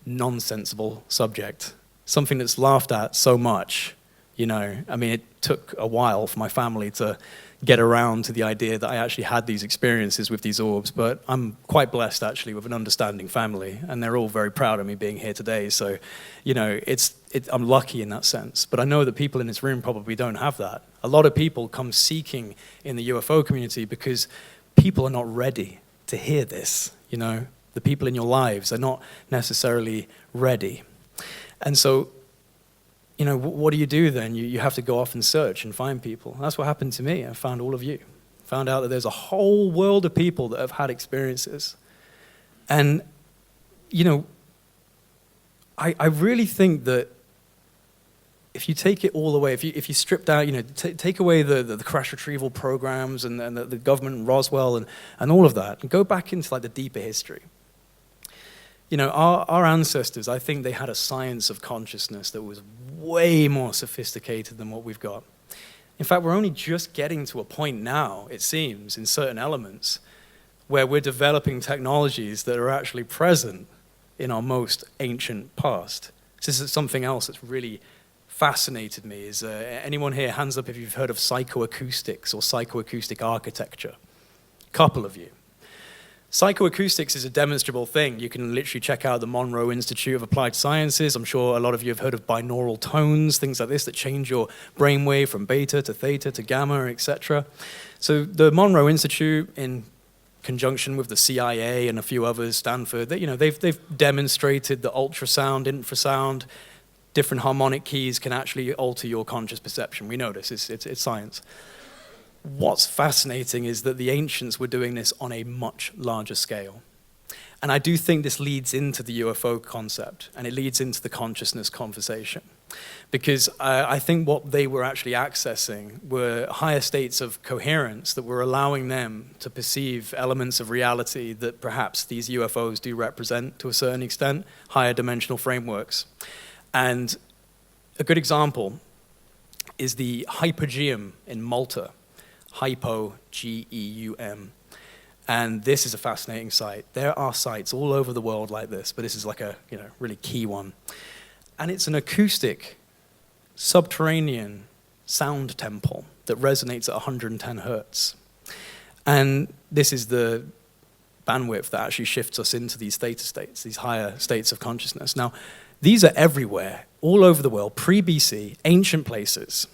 nonsensible subject. Something that's laughed at so much, it took a while for my family to get around to the idea that I actually had these experiences with these orbs, but I'm quite blessed actually with an understanding family, and they're all very proud of me being here today. So, I'm lucky in that sense, but I know that people in this room probably don't have that. A lot of people come seeking in the UFO community because people are not ready to hear this, The people in your lives are not necessarily ready. And so, what do you do then? You have to go off and search and find people. That's what happened to me. I found all of you. Found out that there's a whole world of people that have had experiences. And, I really think that if you take it all away, if you strip down, take away the crash retrieval programs and the government and Roswell and all of that, and go back into like the deeper history. Our ancestors, I think they had a science of consciousness that was way more sophisticated than what we've got. In fact, we're only just getting to a point now, it seems, in certain elements, where we're developing technologies that are actually present in our most ancient past. This is something else that's really fascinated me is, anyone here, hands up if you've heard of psychoacoustics or psychoacoustic architecture? Couple of you. Psychoacoustics is a demonstrable thing. You can literally check out the Monroe Institute of Applied Sciences. I'm sure a lot of you have heard of binaural tones, things like this that change your brainwave from beta to theta to gamma, etc. So the Monroe Institute, in conjunction with the CIA and a few others, Stanford, they've demonstrated that ultrasound, infrasound, different harmonic keys can actually alter your conscious perception. We know this, it's science. What's fascinating is that the ancients were doing this on a much larger scale. And I do think this leads into the UFO concept, and it leads into the consciousness conversation. Because I think what they were actually accessing were higher states of coherence that were allowing them to perceive elements of reality that perhaps these UFOs do represent to a certain extent, higher dimensional frameworks. And a good example is the Hypogeum in Malta. Hypo, G-E-U-M. And this is a fascinating site. There are sites all over the world like this, but this is like a really key one. And it's an acoustic, subterranean sound temple that resonates at 110 hertz. And this is the bandwidth that actually shifts us into these theta states, these higher states of consciousness. Now, these are everywhere, all over the world, pre-BC, ancient places.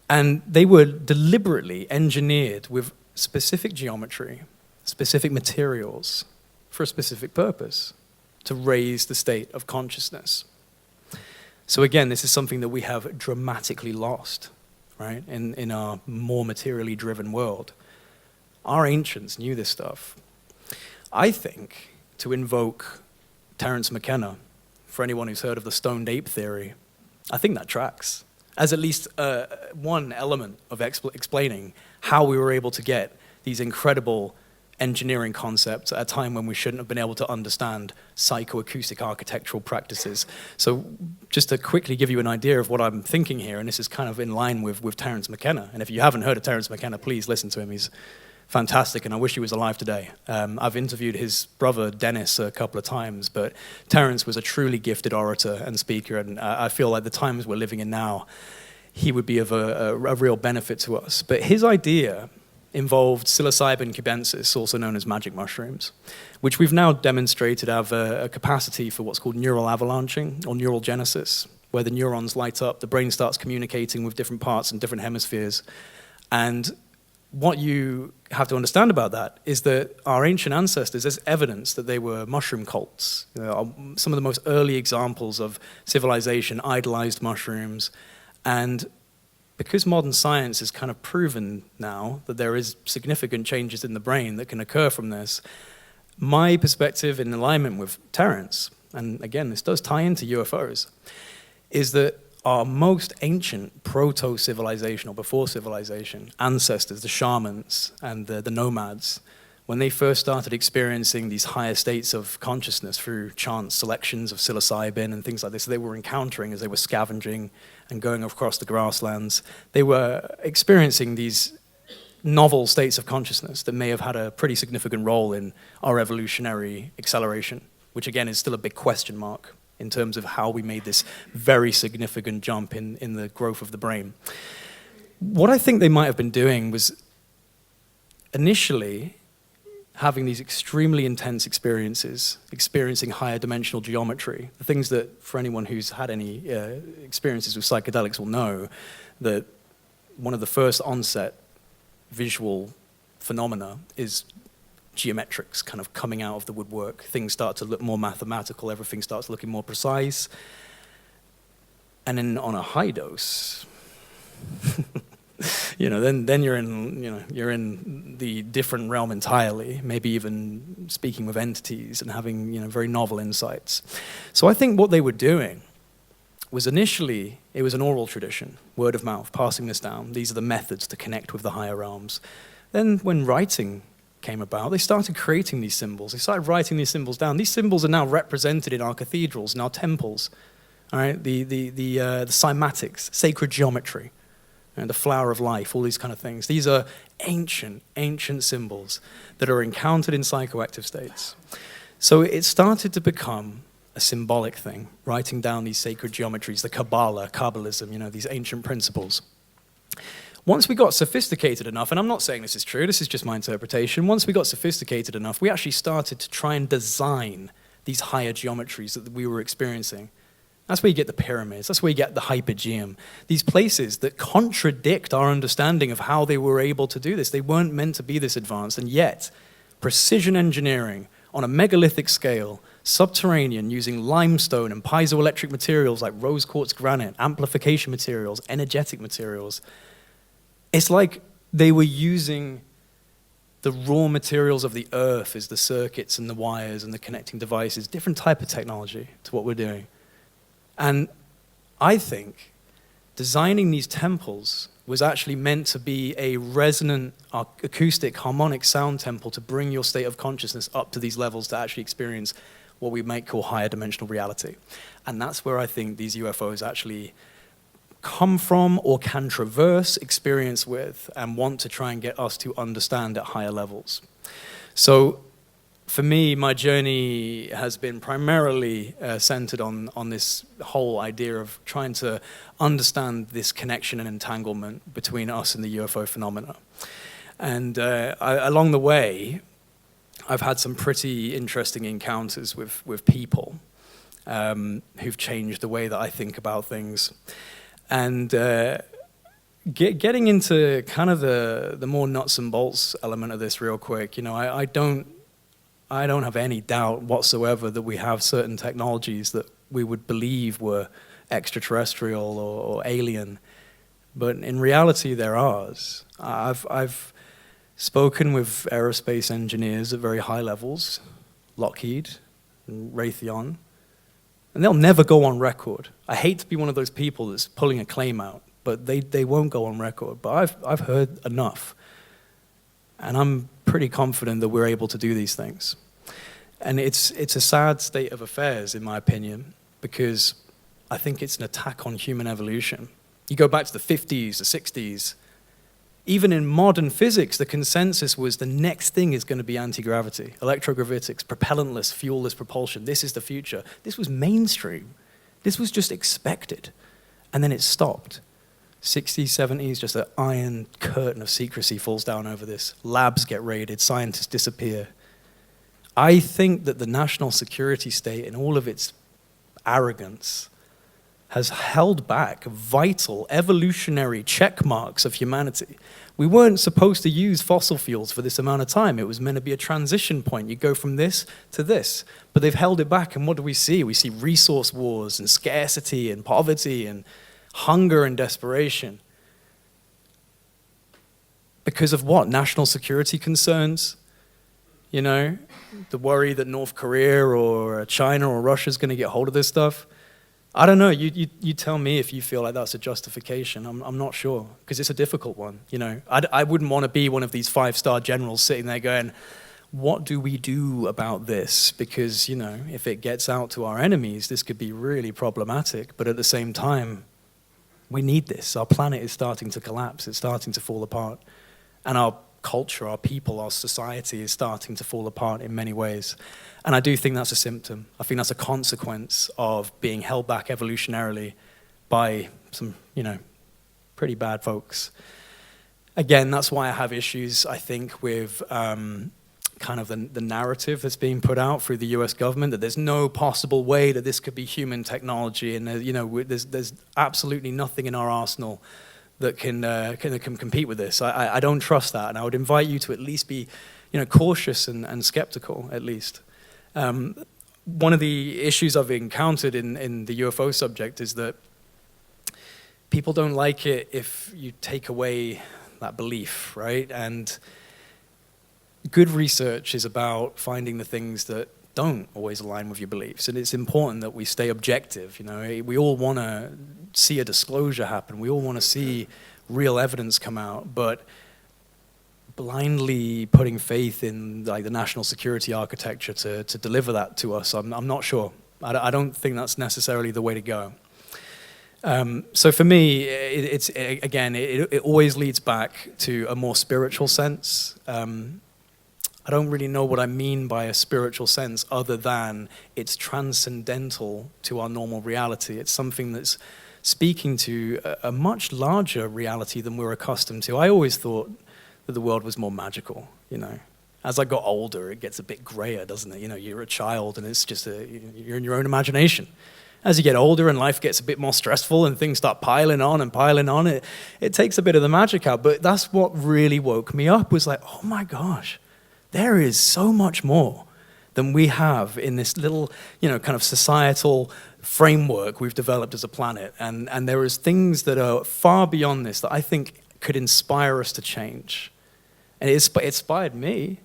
And they were deliberately engineered with specific geometry, specific materials, for a specific purpose, to raise the state of consciousness. So again, this is something that we have dramatically lost, right, in our more materially driven world. Our ancients knew this stuff. I think, to invoke Terence McKenna, for anyone who's heard of the stoned ape theory, I think that tracks as at least one element of explaining how we were able to get these incredible engineering concepts at a time when we shouldn't have been able to understand psychoacoustic architectural practices. So just to quickly give you an idea of what I'm thinking here, and this is kind of in line with Terence McKenna, and if you haven't heard of Terence McKenna, please listen to him. He's fantastic, and I wish he was alive today. I've interviewed his brother, Dennis, a couple of times, but Terence was a truly gifted orator and speaker, and I feel like the times we're living in now, he would be of a real benefit to us. But his idea involved psilocybin cubensis, also known as magic mushrooms, which we've now demonstrated have a capacity for what's called neural avalanching or neural genesis, where the neurons light up, the brain starts communicating with different parts and different hemispheres. And what you have to understand about that is that our ancient ancestors, there's evidence that they were mushroom cults. Some of the most early examples of civilization idolized mushrooms. And because modern science has kind of proven now that there is significant changes in the brain that can occur from this, my perspective in alignment with Terence, and again, this does tie into UFOs, is that our most ancient proto-civilization or before civilization ancestors, the shamans and the nomads, when they first started experiencing these higher states of consciousness through chance selections of psilocybin and things like this, they were encountering as they were scavenging and going across the grasslands, they were experiencing these novel states of consciousness that may have had a pretty significant role in our evolutionary acceleration, which again is still a big question mark in terms of how we made this very significant jump in the growth of the brain. What I think they might have been doing was initially having these extremely intense experiences, experiencing higher dimensional geometry, the things that for anyone who's had any experiences with psychedelics will know that one of the first onset visual phenomena is geometrics kind of coming out of the woodwork. Things start to look more mathematical, everything starts looking more precise. And then on a high dose, then you're in the different realm entirely, maybe even speaking with entities and having very novel insights. So I think what they were doing was initially, it was an oral tradition, word of mouth, passing this down. These are the methods to connect with the higher realms. Then when writing came about, they started creating these symbols. They started writing these symbols down. These symbols are now represented in our cathedrals, in our temples. All right, the cymatics, sacred geometry, and the flower of life, all these kind of things. These are ancient symbols that are encountered in psychoactive states. So it started to become a symbolic thing, writing down these sacred geometries, the Kabbalah, Kabbalism, you know, these ancient principles. Once we got sophisticated enough, and I'm not saying this is true, this is just my interpretation, once we got sophisticated enough, we actually started to try and design these higher geometries that we were experiencing. That's where you get the pyramids, that's where you get the hypogeum, these places that contradict our understanding of how they were able to do this. They weren't meant to be this advanced, and yet precision engineering on a megalithic scale, subterranean, using limestone and piezoelectric materials like rose quartz granite, amplification materials, energetic materials. It's like they were using the raw materials of the earth as the circuits and the wires and the connecting devices, different type of technology to what we're doing. And I think designing these temples was actually meant to be a resonant, acoustic, harmonic sound temple to bring your state of consciousness up to these levels to actually experience what we might call higher dimensional reality. And that's where I think these UFOs actually come from or can traverse experience with and want to try and get us to understand at higher levels. So for me, my journey has been primarily centered on this whole idea of trying to understand this connection and entanglement between us and the UFO phenomena. And along the way, I've had some pretty interesting encounters with people who've changed the way that I think about things. And getting into kind of the more nuts and bolts element of this real quick, you know, I don't have any doubt whatsoever that we have certain technologies that we would believe were extraterrestrial or alien, but in reality they're ours. I've spoken with aerospace engineers at very high levels, Lockheed and Raytheon, and they'll never go on record. I hate to be one of those people that's pulling a claim out, but they won't go on record. But I've heard enough, and I'm pretty confident that we're able to do these things. And it's a sad state of affairs, in my opinion, because I think it's an attack on human evolution. You go back to the 50s, the 60s, even in modern physics, the consensus was the next thing is going to be anti-gravity, electrogravitics, propellantless, fuel-less propulsion. This is the future. This was mainstream. This was just expected. And then it stopped. 60s, 70s, just an iron curtain of secrecy falls down over this. Labs get raided, scientists disappear. I think that the national security state, in all of its arrogance, has held back vital evolutionary check marks of humanity. We weren't supposed to use fossil fuels for this amount of time. It was meant to be a transition point. You go from this to this. But they've held it back, and what do we see? We see resource wars and scarcity and poverty and hunger and desperation. Because of what? National security concerns? You know, the worry that North Korea or China or Russia is going to get hold of this stuff. I don't know. You tell me if you feel like that's a justification. I'm not sure, because it's a difficult one. You know, I wouldn't want to be one of these 5-star generals sitting there going, what do we do about this? Because, you know, if it gets out to our enemies, this could be really problematic. But at the same time, we need this. Our planet is starting to collapse. It's starting to fall apart. And our culture, our people, our society is starting to fall apart in many ways. And I do think that's a symptom. I think that's a consequence of being held back evolutionarily by some, you know, pretty bad folks. Again, that's why I have issues, I think, with kind of the narrative that's being put out through the US government, that there's no possible way that this could be human technology, and you know, there's absolutely nothing in our arsenal that can compete with this. I don't trust that, and I would invite you to at least be, you know, cautious and skeptical, at least. One of the issues I've encountered in the UFO subject is that people don't like it if you take away that belief, right? And good research is about finding the things that don't always align with your beliefs, and it's important that we stay objective. You know, we all want to see a disclosure happen. We all want to see real evidence come out, but blindly putting faith in like the national security architecture to deliver that to us, I'm not sure. I don't think that's necessarily the way to go. So for me, it always leads back to a more spiritual sense. I don't really know what I mean by a spiritual sense other than it's transcendental to our normal reality. It's something that's speaking to a much larger reality than we're accustomed to. I always thought that the world was more magical, you know. As I got older, it gets a bit grayer, doesn't it? You know, you're a child and it's just you're in your own imagination. As you get older and life gets a bit more stressful and things start piling on, it takes a bit of the magic out. But that's what really woke me up, was like, oh my gosh, there is so much more than we have in this little, you know, kind of societal framework we've developed as a planet. And there is things that are far beyond this that I think could inspire us to change. And it inspired me.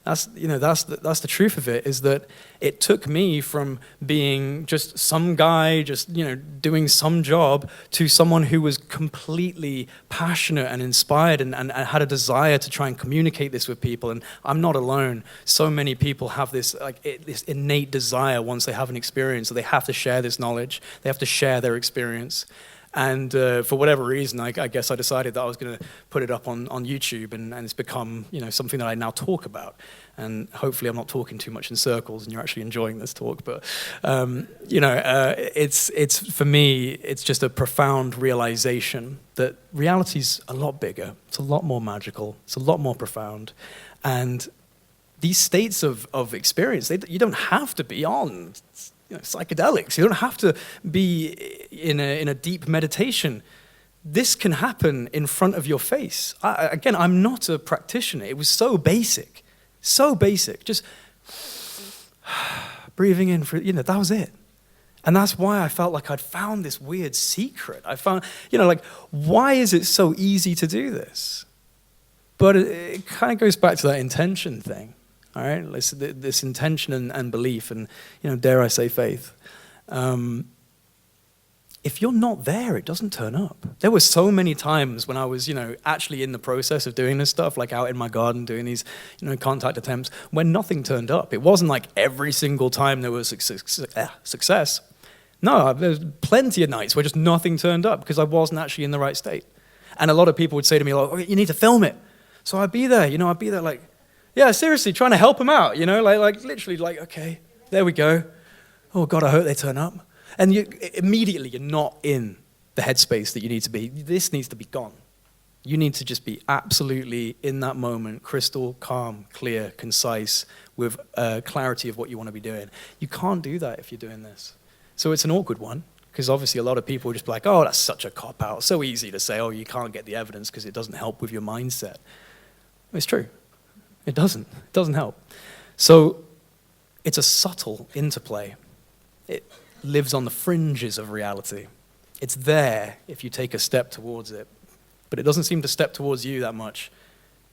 That's the truth of it, is that it took me from being just some guy, just, you know, doing some job, to someone who was completely passionate and inspired and had a desire to try and communicate this with people. And I'm not alone. So many people have this this innate desire once they have an experience, so they have to share this knowledge. They have to share their experience. And for whatever reason, I guess I decided that I was going to put it up on YouTube, and it's become, you know, something that I now talk about. And hopefully I'm not talking too much in circles and you're actually enjoying this talk. But, you know, it's for me, it's just a profound realization that reality's a lot bigger. It's a lot more magical. It's a lot more profound. And these states of experience, you don't have to be on, you know, psychedelics. You don't have to be in a deep meditation. This can happen in front of your face. Again, I'm not a practitioner. It was so basic, just breathing in for, you know, that was it. And that's why I felt like I'd found this weird secret. I found, you know, like, why is it so easy to do this? But it kind of goes back to that intention thing. All right, this intention and belief, and, you know, dare I say faith. If you're not there, it doesn't turn up. There were so many times when I was, you know, actually in the process of doing this stuff, like out in my garden doing these, you know, contact attempts, when nothing turned up. It wasn't like every single time there was success. No, there's plenty of nights where just nothing turned up because I wasn't actually in the right state. And a lot of people would say to me, like, oh, you need to film it. So I'd be there, like, yeah, seriously, trying to help them out, you know, like literally, like, okay, there we go. Oh, God, I hope they turn up. And immediately you're not in the headspace that you need to be. This needs to be gone. You need to just be absolutely in that moment, crystal, calm, clear, concise, with clarity of what you want to be doing. You can't do that if you're doing this. So it's an awkward one, because obviously a lot of people will just be like, oh, that's such a cop-out. So easy to say, oh, you can't get the evidence because it doesn't help with your mindset. It's true. It doesn't help. So it's a subtle interplay. It lives on the fringes of reality. It's there if you take a step towards it. But it doesn't seem to step towards you that much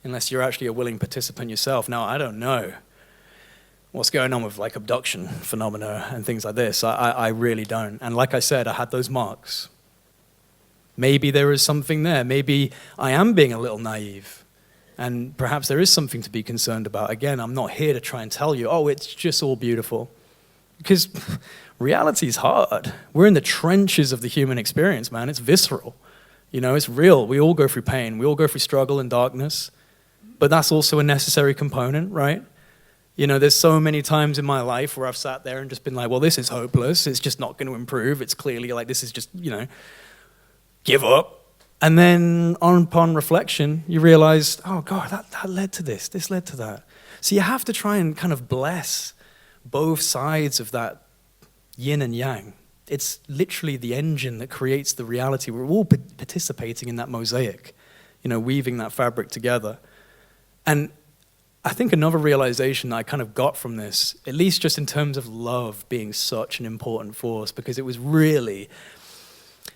unless you're actually a willing participant yourself. Now, I don't know what's going on with like abduction phenomena and things like this. I really don't. And like I said, I had those marks. Maybe there is something there. Maybe I am being a little naive. And perhaps there is something to be concerned about. Again, I'm not here to try and tell you, oh, it's just all beautiful. Because reality is hard. We're in the trenches of the human experience, man. It's visceral. You know, it's real. We all go through pain. We all go through struggle and darkness. But that's also a necessary component, right? You know, there's so many times in my life where I've sat there and just been like, well, this is hopeless. It's just not going to improve. It's clearly like this is just, you know, give up. And then upon reflection, you realize, oh, God, that led to this. This led to that. So you have to try and kind of bless both sides of that yin and yang. It's literally the engine that creates the reality. We're all participating in that mosaic, you know, weaving that fabric together. And I think another realization that I kind of got from this, at least just in terms of love being such an important force, because it was really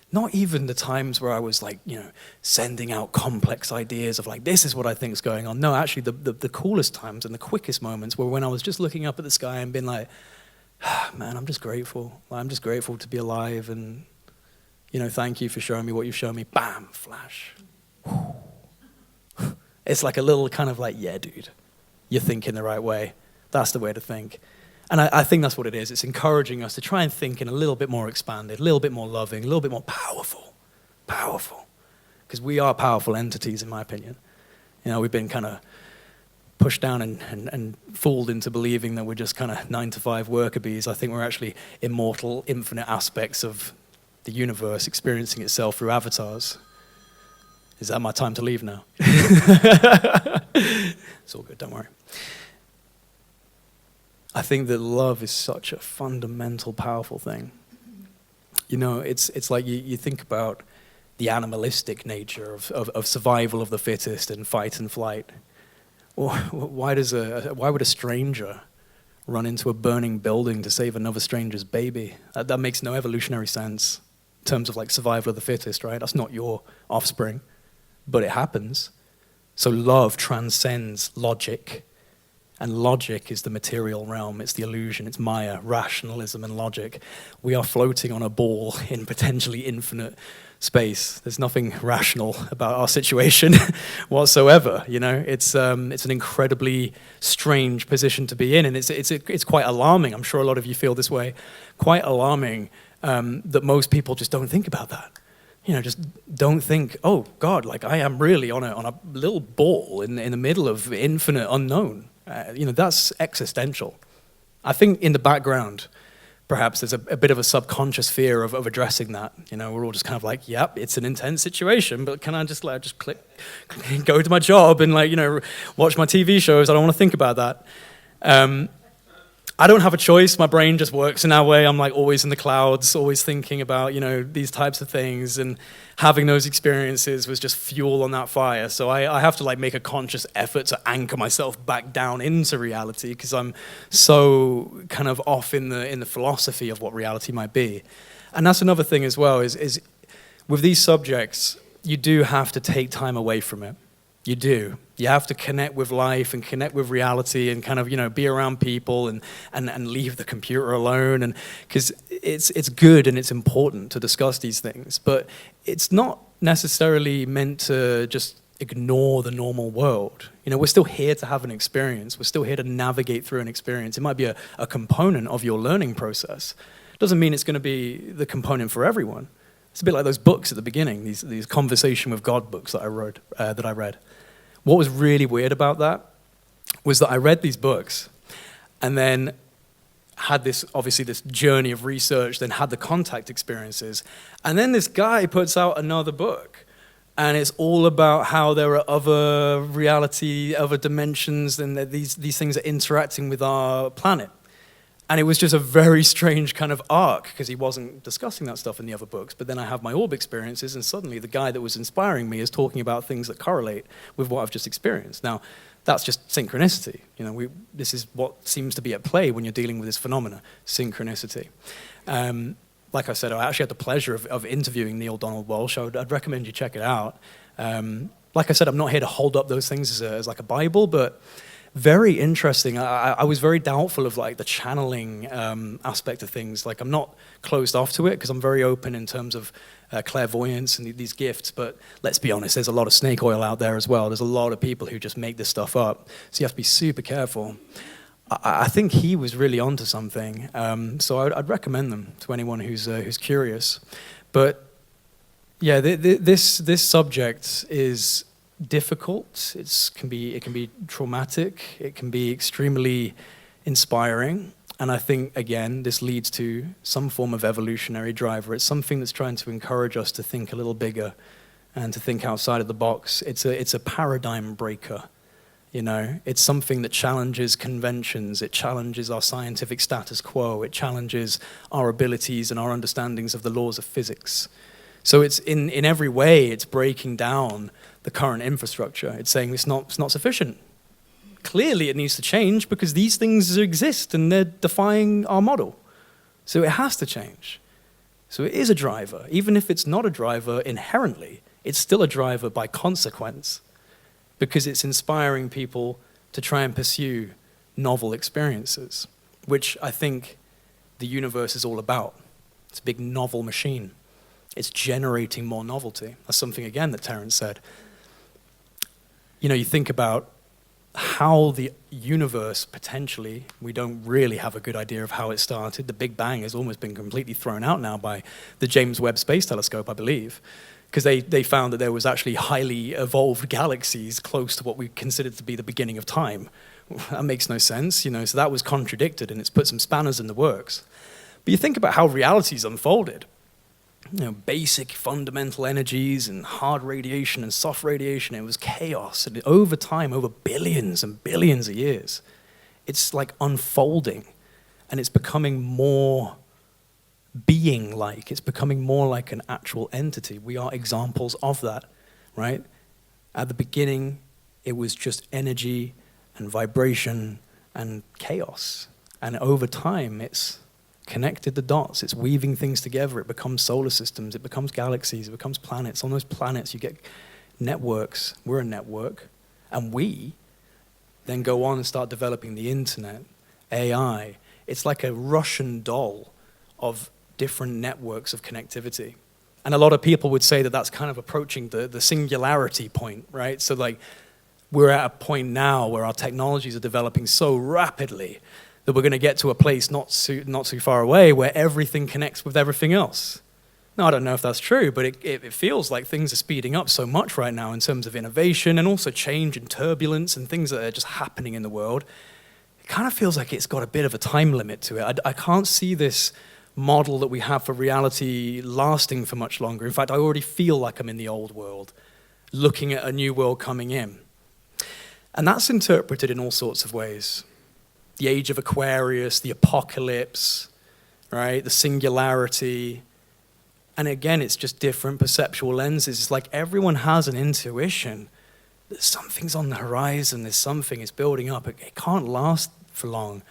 not even the times where I was like, you know, sending out complex ideas of like, this is what I think is going on. No, actually the coolest times and the quickest moments were when I was just looking up at the sky and being like, man, I'm just grateful. I'm just grateful to be alive, and, you know, thank you for showing me what you've shown me. Bam, flash. It's like a little kind of like, yeah, dude, you're thinking the right way. That's the way to think. And I think that's what it is. It's encouraging us to try and think in a little bit more expanded, a little bit more loving, a little bit more powerful. Because we are powerful entities, in my opinion. You know, we've been kind of pushed down and fooled into believing that we're just kind of 9-to-5 worker bees. I think we're actually immortal, infinite aspects of the universe experiencing itself through avatars. Is that my time to leave now? It's all good, don't worry. I think that love is such a fundamental, powerful thing. You know, it's like you think about the animalistic nature of survival of the fittest and fight and flight. Or why would a stranger run into a burning building to save another stranger's baby? That makes no evolutionary sense in terms of like survival of the fittest, right? That's not your offspring, but it happens. So love transcends logic, and logic is the material realm. It's the illusion, it's Maya, rationalism and logic. We are floating on a ball in potentially infinite space. There's nothing rational about our situation whatsoever. You know, it's an incredibly strange position to be in, and it's quite alarming. I'm sure a lot of you feel this way. Quite alarming that most people just don't think about that. You know, just don't think, oh God, like I am really on a little ball in the middle of infinite unknown. You know, that's existential. I think in the background, perhaps there's a bit of a subconscious fear of addressing that. You know, we're all just kind of like, yep, it's an intense situation, but can I just click, go to my job and like, you know, watch my TV shows? I don't want to think about that. I don't have a choice. My brain just works in that way. I'm like always in the clouds, always thinking about, you know, these types of things, and having those experiences was just fuel on that fire. So I have to like make a conscious effort to anchor myself back down into reality, because I'm so kind of off in the philosophy of what reality might be. And that's another thing as well, is with these subjects, you do have to take time away from it. You do. You have to connect with life and connect with reality and kind of, you know, be around people and leave the computer alone. And because it's good and it's important to discuss these things, but it's not necessarily meant to just ignore the normal world. You know, we're still here to have an experience. We're still here to navigate through an experience. It might be a component of your learning process. Doesn't mean it's going to be the component for everyone. It's a bit like those books at the beginning, these Conversation with God books that I read. What was really weird about that was that I read these books and then had this journey of research, then had the contact experiences, and then this guy puts out another book, and it's all about how there are other reality, other dimensions, and that these things are interacting with our planet. And it was just a very strange kind of arc, because he wasn't discussing that stuff in the other books. But then I have my orb experiences, and suddenly the guy that was inspiring me is talking about things that correlate with what I've just experienced. Now, that's just synchronicity. You know, this is what seems to be at play when you're dealing with this phenomena, synchronicity. Like I said, I actually had the pleasure of interviewing Neil Donald Walsh. I'd recommend you check it out. Like I said, I'm not here to hold up those things as like a Bible, but very interesting. I was very doubtful of like the channeling aspect of things. Like I'm not closed off to it because I'm very open in terms of clairvoyance and these gifts. But let's be honest, there's a lot of snake oil out there as well. There's a lot of people who just make this stuff up. So you have to be super careful. I think he was really onto something. So I'd recommend them to anyone who's curious. But yeah, this subject is difficult. It can be traumatic. It can be extremely inspiring. And I think, again, this leads to some form of evolutionary driver. It's something that's trying to encourage us to think a little bigger and to think outside of the box. It's a paradigm breaker. You know, it's something that challenges conventions. It challenges our scientific status quo. It challenges our abilities and our understandings of the laws of physics. So it's in every way, it's breaking down the current infrastructure. It's saying it's not sufficient. Clearly, it needs to change because these things exist and they're defying our model. So it has to change. So it is a driver. Even if it's not a driver inherently, it's still a driver by consequence because it's inspiring people to try and pursue novel experiences, which I think the universe is all about. It's a big novel machine. It's generating more novelty. That's something, again, that Terence said. You know, you think about how the universe potentially, we don't really have a good idea of how it started. The Big Bang has almost been completely thrown out now by the James Webb Space Telescope, I believe, because they found that there was actually highly evolved galaxies close to what we considered to be the beginning of time. That makes no sense, you know, so that was contradicted, and it's put some spanners in the works. But you think about how reality's unfolded. You know, basic fundamental energies and hard radiation and soft radiation, it was chaos. And over time, over billions and billions of years, it's like unfolding, and it's becoming more being-like. It's becoming more like an actual entity. We are examples of that, right? At the beginning, it was just energy and vibration and chaos. And over time, it's connected the dots, it's weaving things together, it becomes solar systems, it becomes galaxies, it becomes planets. On those planets, you get networks. We're a network. And we then go on and start developing the internet, AI. It's like a Russian doll of different networks of connectivity. And a lot of people would say that that's kind of approaching the singularity point, right? So like, we're at a point now where our technologies are developing so rapidly that we're going to get to a place not too far away where everything connects with everything else. Now, I don't know if that's true, but it feels like things are speeding up so much right now in terms of innovation and also change and turbulence and things that are just happening in the world. It kind of feels like it's got a bit of a time limit to it. I can't see this model that we have for reality lasting for much longer. In fact, I already feel like I'm in the old world, looking at a new world coming in. And that's interpreted in all sorts of ways. The age of Aquarius, the apocalypse, right? The singularity. And again, it's just different perceptual lenses. It's like everyone has an intuition that something's on the horizon, there's something is building up. It can't last for long.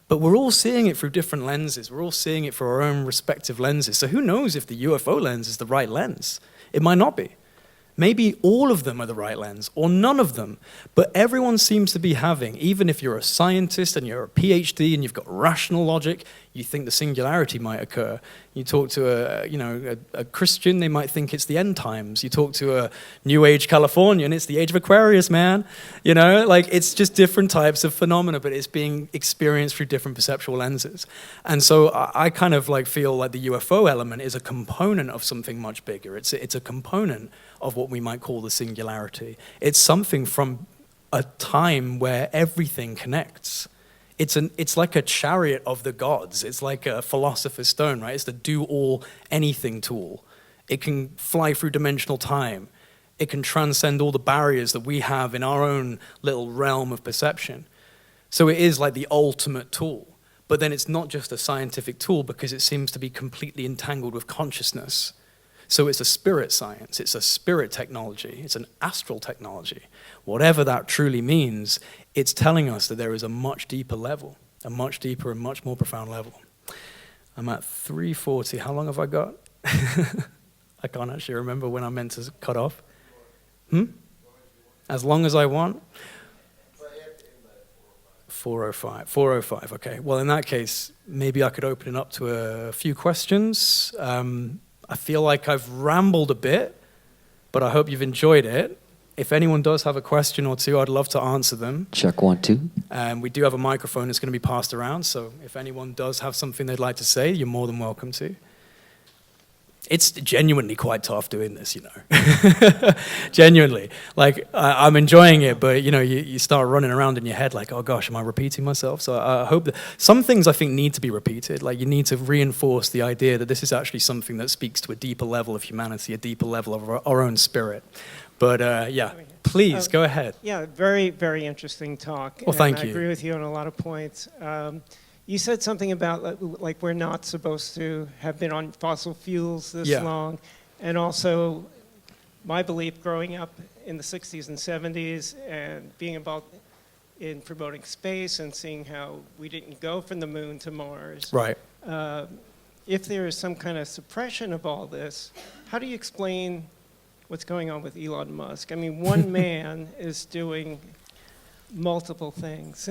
But we're all seeing it through different lenses. We're all seeing it through our own respective lenses. So who knows if the UFO lens is the right lens? It might not be. Maybe all of them are the right lens, or none of them. But everyone seems to be having, even if you're a scientist and you're a PhD and you've got rational logic, you think the singularity might occur. You talk to a Christian, they might think it's the end times. You talk to a New Age Californian, it's the age of Aquarius, man. You know, like it's just different types of phenomena, but it's being experienced through different perceptual lenses. And so I kind of like feel like the UFO element is a component of something much bigger. It's a component of what we might call the singularity. It's something from a time where everything connects. It's like a chariot of the gods. It's like a philosopher's stone, right? It's the do-all-anything tool. It can fly through dimensional time. It can transcend all the barriers that we have in our own little realm of perception. So it is like the ultimate tool. But then it's not just a scientific tool because it seems to be completely entangled with consciousness. So it's a spirit science, it's a spirit technology, it's an astral technology. Whatever that truly means, it's telling us that there is a much deeper level, a much deeper and much more profound level. I'm at 3:40. How long have I got? I can't actually remember when I meant to cut off. As long as I want? 4:05. 4:05, okay. Well, in that case, maybe I could open it up to a few questions. I feel like I've rambled a bit, but I hope you've enjoyed it. If anyone does have a question or two, I'd love to answer them. Check 1, 2. We do have a microphone that's going to be passed around, so if anyone does have something they'd like to say, you're more than welcome to. It's genuinely quite tough doing this, you know. Genuinely. Like, I'm enjoying it, but, you know, you start running around in your head like, oh gosh, am I repeating myself? So I hope that some things I think need to be repeated. Like, you need to reinforce the idea that this is actually something that speaks to a deeper level of humanity, a deeper level of our own spirit. But, yeah, please, go ahead. Yeah, very, very interesting talk. Well, thank you. I agree with you on a lot of points. You said something about like we're not supposed to have been on fossil fuels this long. And also my belief growing up in the 60s and 70s and being involved in promoting space and seeing how we didn't go from the moon to Mars. Right. If there is some kind of suppression of all this, how do you explain what's going on with Elon Musk? I mean, one man is doing multiple things,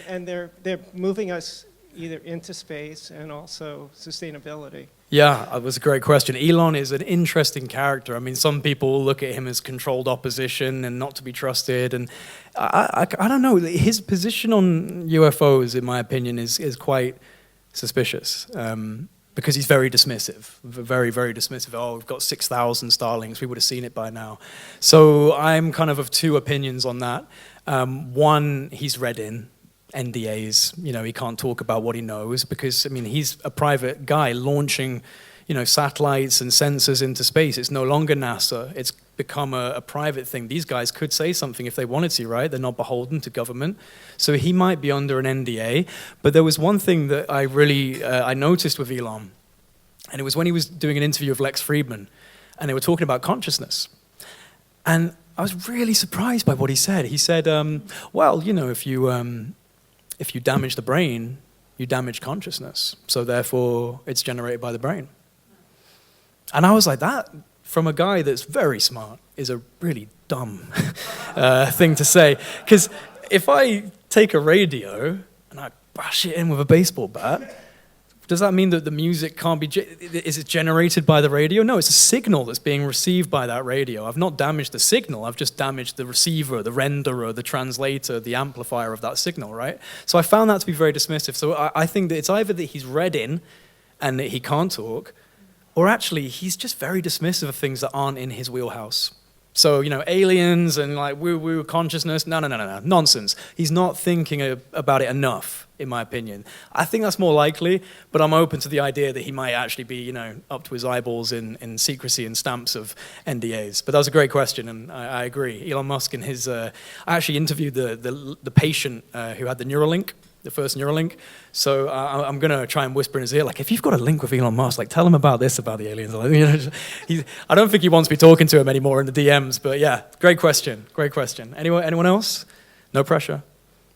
and they're moving us either into space and also sustainability? Yeah, that was a great question. Elon is an interesting character. I mean, some people look at him as controlled opposition and not to be trusted. And I don't know. His position on UFOs, in my opinion, is quite suspicious. Because he's very dismissive, very, very dismissive. Oh, we've got 6,000 Starlinks, we would have seen it by now. So I'm kind of two opinions on that. One, he's read in NDAs, he can't talk about what he knows because, I mean, he's a private guy launching, satellites and sensors into space. It's no longer NASA, it's become a private thing. These guys could say something if they wanted to, right? They're not beholden to government. So he might be under an NDA. But there was one thing that I really, I noticed with Elon, and it was when he was doing an interview with Lex Friedman, and they were talking about consciousness. And I was really surprised by what he said. He said, well, if you damage the brain, you damage consciousness. So therefore, it's generated by the brain. And I was like, that, from a guy that's very smart, is a really dumb thing to say. Because if I take a radio and I bash it in with a baseball bat, does that mean that the music can't be, is it generated by the radio? No, it's a signal that's being received by that radio. I've not damaged the signal, I've just damaged the receiver, the renderer, the translator, the amplifier of that signal, right? So I found that to be very dismissive. So I think that it's either that he's read in and that he can't talk, or actually he's just very dismissive of things that aren't in his wheelhouse. So, aliens and like woo-woo consciousness, no, nonsense. He's not thinking about it enough, in my opinion. I think that's more likely, but I'm open to the idea that he might actually be, up to his eyeballs in secrecy and stamps of NDAs. But that was a great question, and I agree. Elon Musk and his, I actually interviewed the patient who had the Neuralink, the first Neuralink. So I'm going to try and whisper in his ear, like, if you've got a link with Elon Musk, like, tell him about this, about the aliens. I don't think he wants me talking to him anymore in the DMs, but yeah, great question, great question. Anyone else? No pressure.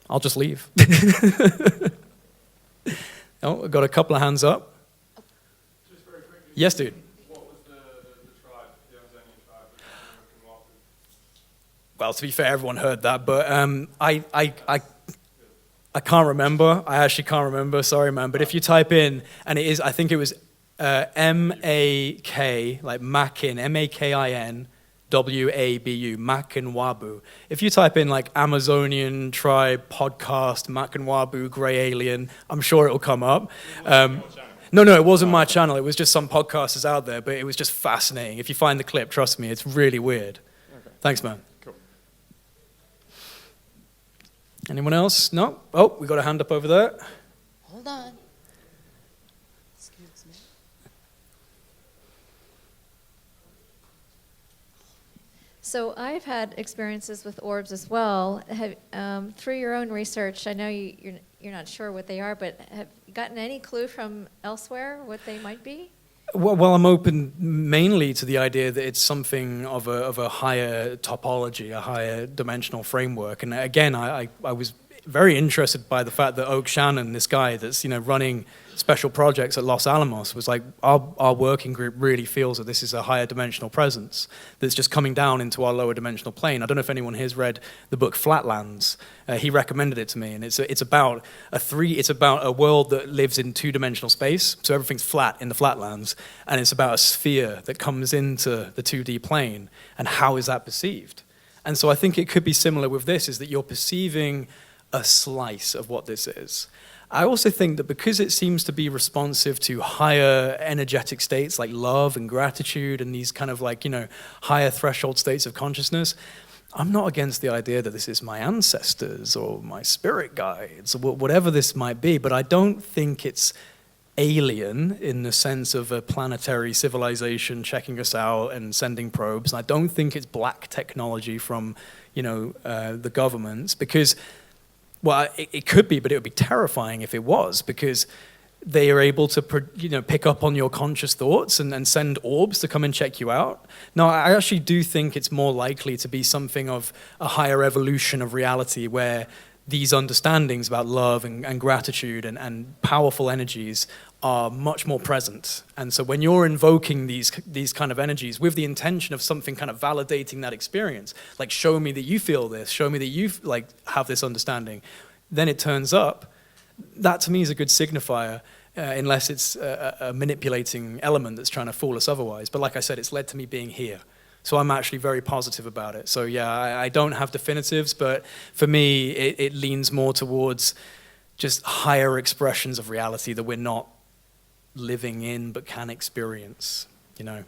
I'll just leave. Oh, I've got a couple of hands up. Just very quickly. Yes, dude. What was the tribe, the Amazonian tribe that you were walking? Well, to be fair, everyone heard that, but I can't remember. I actually can't remember. Sorry, man. But if you type in, and it is, I think it was M-A-K, like Makin, M-A-K-I-N, W-A-B-U, Makinwabu. If you type in like Amazonian tribe podcast, Makinwabu, gray alien, I'm sure it'll come up. No, it wasn't my channel. It was just some podcasters out there, but it was just fascinating. If you find the clip, trust me, it's really weird. Okay. Thanks, man. Cool. Anyone else? No? Oh, we got a hand up over there. Hold on. Excuse me. So I've had experiences with orbs as well. Through your own research, I know you're not sure what they are, but have you gotten any clue from elsewhere what they might be? Well, I'm open mainly to the idea that it's something of a higher topology, a higher dimensional framework. And again, I was very interested by the fact that Oak Shannon, this guy that's running special projects at Los Alamos, was like, our working group really feels that this is a higher dimensional presence that's just coming down into our lower dimensional plane. I don't know if anyone here's read the book Flatlands. He recommended it to me, and it's about a world that lives in two-dimensional space, so everything's flat in the flatlands, and it's about a sphere that comes into the 2D plane, and how is that perceived? And so I think it could be similar with this, is that you're perceiving a slice of what this is. I also think that because it seems to be responsive to higher energetic states like love and gratitude and these kind of like, higher threshold states of consciousness, I'm not against the idea that this is my ancestors or my spirit guides or whatever this might be, but I don't think it's alien in the sense of a planetary civilization checking us out and sending probes. I don't think it's black technology from, the governments, because well, it could be, but it would be terrifying if it was, because they are able to, pick up on your conscious thoughts and send orbs to come and check you out. No, I actually do think it's more likely to be something of a higher evolution of reality where these understandings about love and gratitude and powerful energies are much more present. And so when you're invoking these kind of energies with the intention of something kind of validating that experience, like show me that you feel this, show me that you have this understanding, then it turns up, that to me is a good signifier, unless it's a manipulating element that's trying to fool us otherwise. But like I said, it's led to me being here. So I'm actually very positive about it. So yeah, I don't have definitives, but for me, it leans more towards just higher expressions of reality that we're not living in but can experience, you know.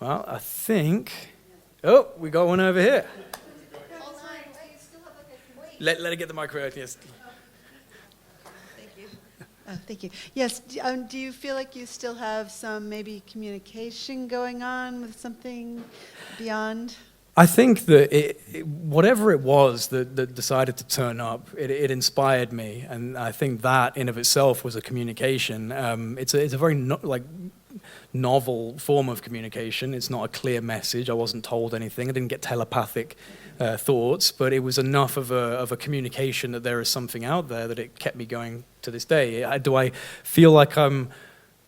Well, I think, oh, we got one over here. Let her get the microphone, yes. Thank you. Yes, do you feel like you still have some maybe communication going on with something beyond? I think that whatever it was that decided to turn up, it inspired me, and I think that in of itself was a communication. It's a very novel form of communication. It's not a clear message. I wasn't told anything. I didn't get telepathic thoughts, but it was enough of a communication that there is something out there that it kept me going to this day. Do I feel like I'm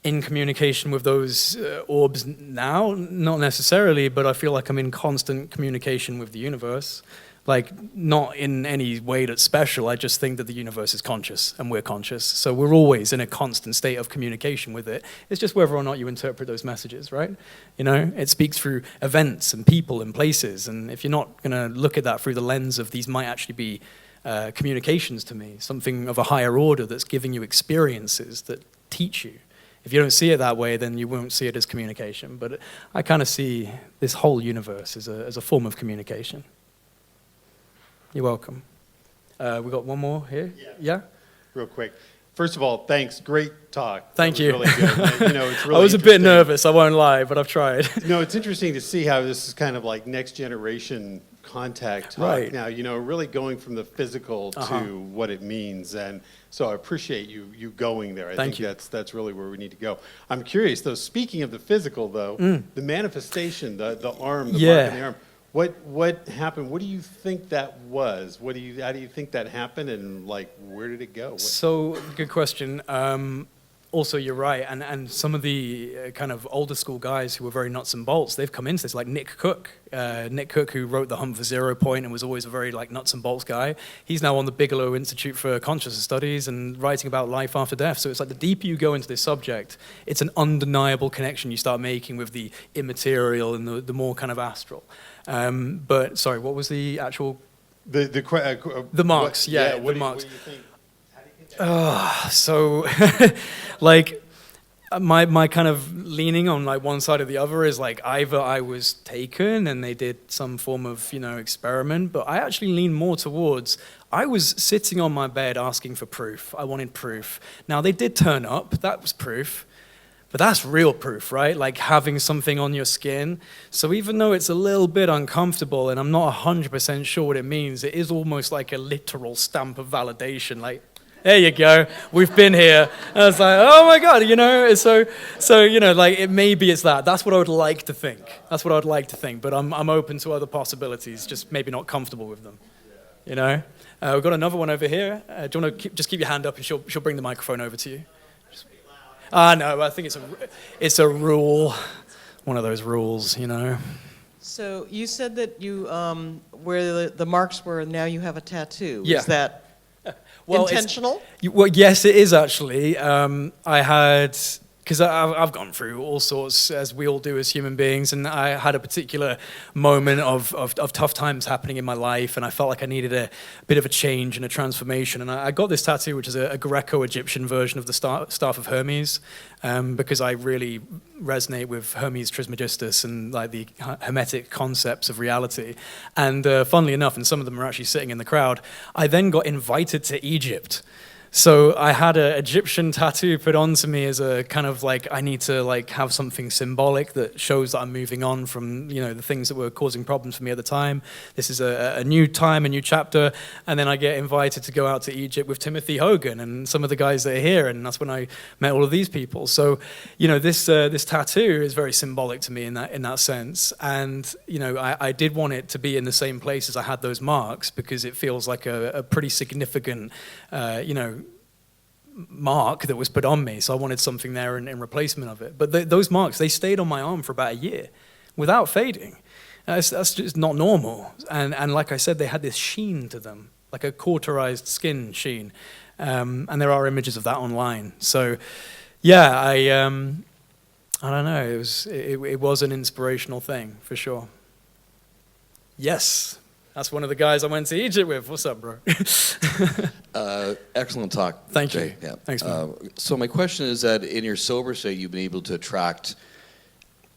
in communication with those orbs now? Not necessarily, but I feel like I'm in constant communication with the universe. Like, not in any way that's special. I just think that the universe is conscious and we're conscious. So we're always in a constant state of communication with it. It's just whether or not you interpret those messages, right? You know, it speaks through events and people and places. And if you're not going to look at that through the lens of these might actually be communications to me, something of a higher order that's giving you experiences that teach you. If you don't see it that way, then you won't see it as communication. But I kind of see this whole universe as a form of communication. You're welcome. We got one more here. Yeah? Real quick. First of all, thanks. Great talk. Thank you. Really good. You know, it's really I was a bit nervous, I won't lie, but I've tried. You know, it's interesting to see how this is kind of like next generation contact talk Right. now, you know, really going from the physical to what it means. And so I appreciate you going there. I Thank think you. that's really where we need to go. I'm curious though, speaking of the physical though, the manifestation, the arm, the mark in the arm, what happened? What do you think that was? How do you think that happened, and like where did it go? So, good question. Also, you're right, and some of the kind of older school guys who were very nuts and bolts, they've come into this, like Nick Cook, who wrote The Hunt for Zero Point and was always a very like nuts and bolts guy. He's now on the Bigelow Institute for Consciousness Studies and writing about life after death. So it's like the deeper you go into this subject, it's an undeniable connection you start making with the immaterial and the more kind of astral. But sorry, what was the actual? The marks, yeah, the marks. What do you think? So, like, my kind of leaning on like one side or the other is like either I was taken and they did some form of, you know, experiment, but I actually lean more towards I was sitting on my bed asking for proof. I wanted proof. Now, they did turn up. That was proof. But that's real proof, right? Like having something on your skin. So even though it's a little bit uncomfortable and I'm not 100% sure what it means, it is almost like a literal stamp of validation. Like, there you go, we've been here. And I was like, oh my God, you know? So you know, like maybe it's that. That's what I would like to think. That's what I would like to think. But I'm open to other possibilities, just maybe not comfortable with them. You know? We've got another one over here. Do you want to just keep your hand up and she'll bring the microphone over to you? No, I think it's a rule, one of those rules, you know. So you said that you, where the marks were, now you have a tattoo. Yeah. Is that Well, intentional? Well, yes, it is actually. I had, because I've gone through all sorts, as we all do as human beings, and I had a particular moment of tough times happening in my life, and I felt like I needed a bit of a change and a transformation. And I got this tattoo, which is a Greco-Egyptian version of the Staff of Hermes, because I really resonate with Hermes Trismegistus and like the hermetic concepts of reality. And funnily enough, and some of them are actually sitting in the crowd, I then got invited to Egypt. So I had an Egyptian tattoo put onto me as a kind of like, I need to like have something symbolic that shows that I'm moving on from, you know, the things that were causing problems for me at the time. This is a new time, a new chapter. And then I get invited to go out to Egypt with Timothy Hogan and some of the guys that are here. And that's when I met all of these people. So, you know, this tattoo is very symbolic to me in that sense. And, you know, I did want it to be in the same place as I had those marks because it feels like a pretty significant, you know, mark that was put on me, so I wanted something there in replacement of it. But those marks, they stayed on my arm for about a year without fading. That's just not normal. And like I said, they had this sheen to them. like a cauterized skin sheen. And there are images of that online. So, yeah, I don't know. It was an inspirational thing for sure. Yes, that's one of the guys I went to Egypt with. What's up, bro? Excellent talk. Thank you. Jay. Yeah. Thanks, man. So my question is that in your sober state, you've been able to attract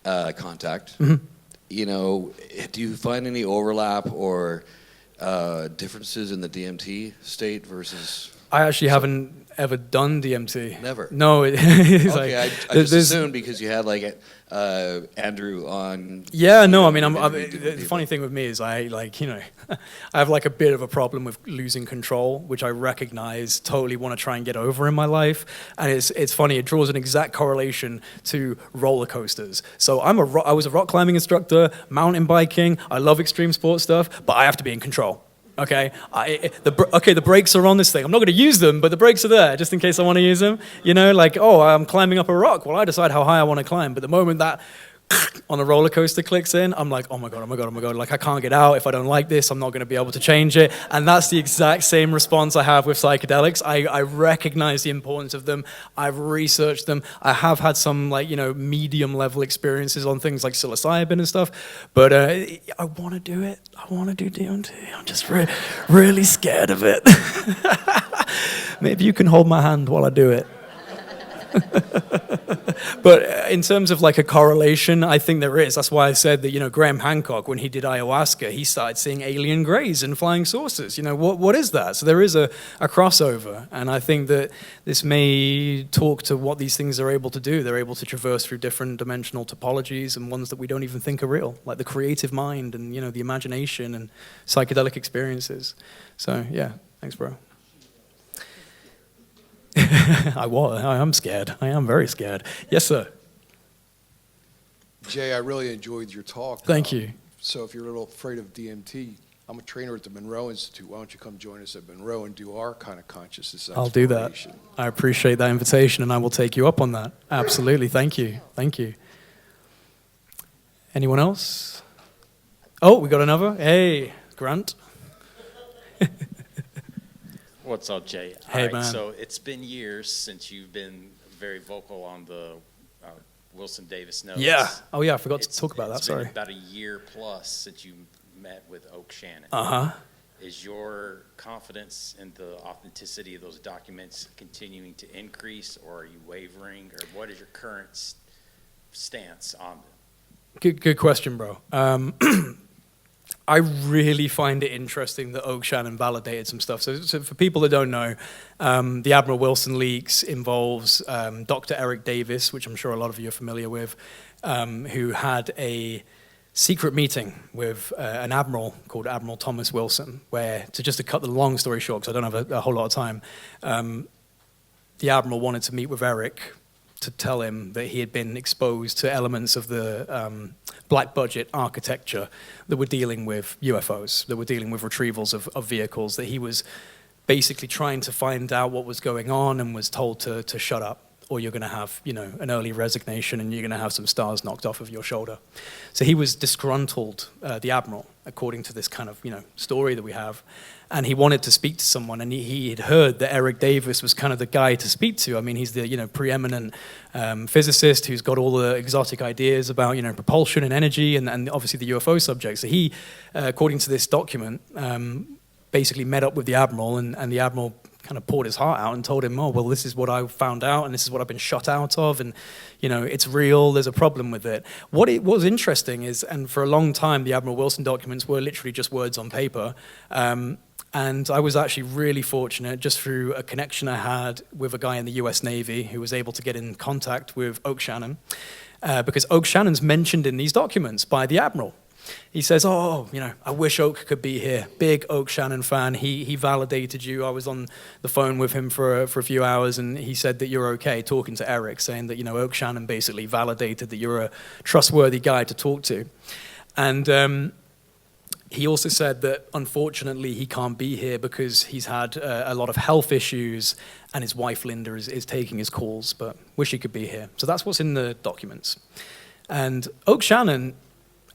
contact. Mm-hmm. You know, do you find any overlap or differences in the DMT state versus? I actually haven't ever done DMT. Never? No. It's Okay, like, I just there's- assumed because you had like Andrew on. Yeah, no, you I mean, know, the people. funny thing with me is I have like a bit of a problem with losing control, which I recognize, totally want to try and get over in my life. And it's funny, it draws an exact correlation to roller coasters. So I was a rock climbing instructor, mountain biking, I love extreme sports stuff, but I have to be in control. Okay, the brakes are on this thing. I'm not going to use them, but the brakes are there just in case I want to use them. You know, like, oh, I'm climbing up a rock. Well, I decide how high I want to climb. But the moment that on a roller coaster clicks in, I'm like, oh my God, oh my God, oh my God. Like, I can't get out. If I don't like this, I'm not going to be able to change it. And that's the exact same response I have with psychedelics. I recognize the importance of them. I've researched them. I have had some, like, you know, medium level experiences on things like psilocybin and stuff. But I want to do it. I want to do DMT. I'm just really scared of it. Maybe you can hold my hand while I do it. But in terms of like a correlation, I think there is. That's why I said that, you know, Graham Hancock, when he did ayahuasca, he started seeing alien greys and flying saucers. You know, what is that? So there is a crossover. And I think that this may talk to what these things are able to do. They're able to traverse through different dimensional topologies and ones that we don't even think are real, like the creative mind and, you know, the imagination and psychedelic experiences. So, yeah, thanks, bro. I am scared. I am very scared. Yes, sir. Jay, I really enjoyed your talk. Thank you. So if you're a little afraid of DMT, I'm a trainer at the Monroe Institute. Why don't you come join us at Monroe and do our kind of consciousness I'll do that. exploration? I appreciate that invitation, and I will take you up on that. Absolutely. Thank you. Thank you. Anyone else? Oh, we got another. Hey, Grant. What's up, Jay? Hey, All right, man. so it's been years since you've been very vocal on the Wilson Davis notes. Yeah. Oh, yeah, I forgot to talk about that. It's Sorry. been about a year plus since you met with Oak Shannon. Uh-huh. Is your confidence in the authenticity of those documents continuing to increase, or are you wavering, or what is your current stance on them? Good question, bro. I really find it interesting that Oak Shannon validated some stuff. So for people that don't know, the Admiral Wilson leaks involves Dr. Eric Davis, which I'm sure a lot of you are familiar with, who had a secret meeting with an admiral called Admiral Thomas Wilson, where, to cut the long story short, because I don't have a whole lot of time, the admiral wanted to meet with Eric to tell him that he had been exposed to elements of the black budget architecture that were dealing with UFOs, that were dealing with retrievals of vehicles, that he was basically trying to find out what was going on and was told to shut up, or you're going to have, you know, an early resignation and you're going to have some stars knocked off of your shoulder. So he was disgruntled, the admiral, according to this kind of, you know, story that we have. And he wanted to speak to someone, and he had heard that Eric Davis was kind of the guy to speak to. I mean, he's the, you know, preeminent physicist who's got all the exotic ideas about, you know, propulsion and energy and obviously the UFO subject. So he, according to this document, basically met up with the admiral, and the admiral kind of poured his heart out and told him, oh, well, this is what I found out, and this is what I've been shut out of, and, you know, it's real, there's a problem with it. What was interesting is, and for a long time, the Admiral Wilson documents were literally just words on paper, and I was actually really fortunate, just through a connection I had with a guy in the US Navy who was able to get in contact with Oak Shannon, because Oak Shannon's mentioned in these documents by the Admiral. He says, oh, you know, I wish Oak could be here. Big Oak Shannon fan. He validated you. I was on the phone with him for a few hours, and he said that you're okay, talking to Eric, saying that, you know, Oak Shannon basically validated that you're a trustworthy guy to talk to. And he also said that, unfortunately, he can't be here because he's had a lot of health issues, and his wife, Linda, is taking his calls, but wish he could be here. So that's what's in the documents. And Oak Shannon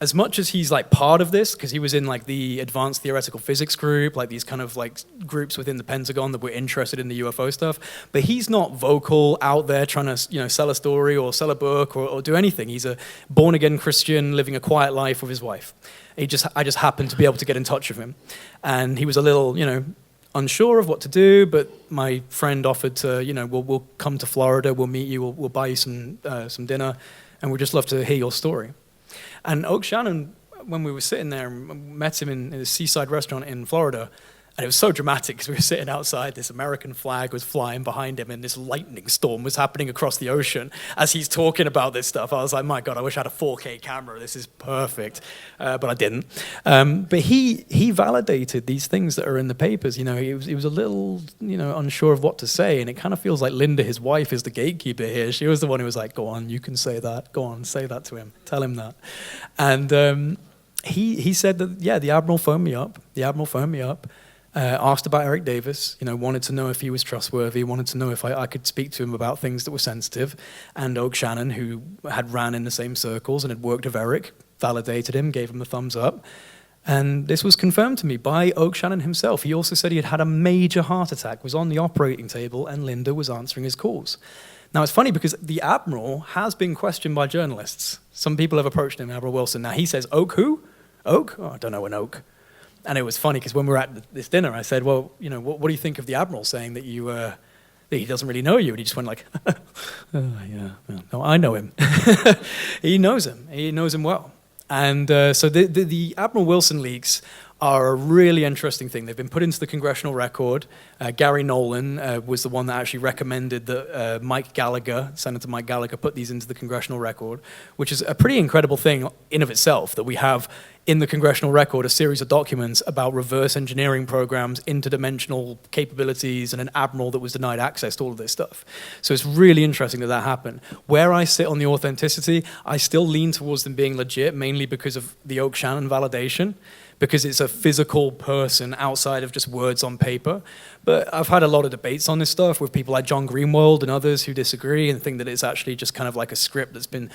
as much as he's like part of this, because he was in like the advanced theoretical physics group, like these kind of like groups within the Pentagon that were interested in the UFO stuff, but he's not vocal out there trying to, you know, sell a story or sell a book or do anything. He's a born again Christian living a quiet life with his wife. I just happened to be able to get in touch with him, and he was a little, you know, unsure of what to do, but my friend offered to, you know, we'll come to Florida, we'll meet you, we'll buy you some dinner, and we'd just love to hear your story. And Oak Shannon, when we were sitting there, met him in a seaside restaurant in Florida, and it was so dramatic because we were sitting outside, this American flag was flying behind him, and this lightning storm was happening across the ocean as he's talking about this stuff. I was like, my God, I wish I had a 4K camera. This is perfect. But I didn't. But he validated these things that are in the papers. You know, he was a little, you know, unsure of what to say, and it kind of feels like Linda, his wife, is the gatekeeper here. She was the one who was like, go on, you can say that. Go on, say that to him. Tell him that. And he said that, yeah, the Admiral phoned me up. Asked about Eric Davis, you know, wanted to know if he was trustworthy, wanted to know if I could speak to him about things that were sensitive. And Oak Shannon, who had ran in the same circles and had worked with Eric, validated him, gave him the thumbs up. And this was confirmed to me by Oak Shannon himself. He also said he had had a major heart attack, was on the operating table, and Linda was answering his calls. Now, it's funny because the Admiral has been questioned by journalists. Some people have approached him, Admiral Wilson. Now, he says, Oak who? Oak? Oh, I don't know an Oak. And it was funny because when we were at this dinner, I said, well, you know, what do you think of the Admiral saying that you, that he doesn't really know you? And he just went like, oh, yeah, no, I know him. He knows him well. And so the Admiral Wilson leaks are a really interesting thing. They've been put into the Congressional Record. Gary Nolan was the one that actually recommended that Senator Mike Gallagher, put these into the Congressional Record, which is a pretty incredible thing in of itself, that we have in the Congressional Record a series of documents about reverse engineering programs, interdimensional capabilities, and an admiral that was denied access to all of this stuff. So it's really interesting that that happened. Where I sit on the authenticity, I still lean towards them being legit, mainly because of the Oak Shannon validation, because it's a physical person outside of just words on paper. But I've had a lot of debates on this stuff with people like John Greenwald and others who disagree and think that it's actually just kind of like a script that's been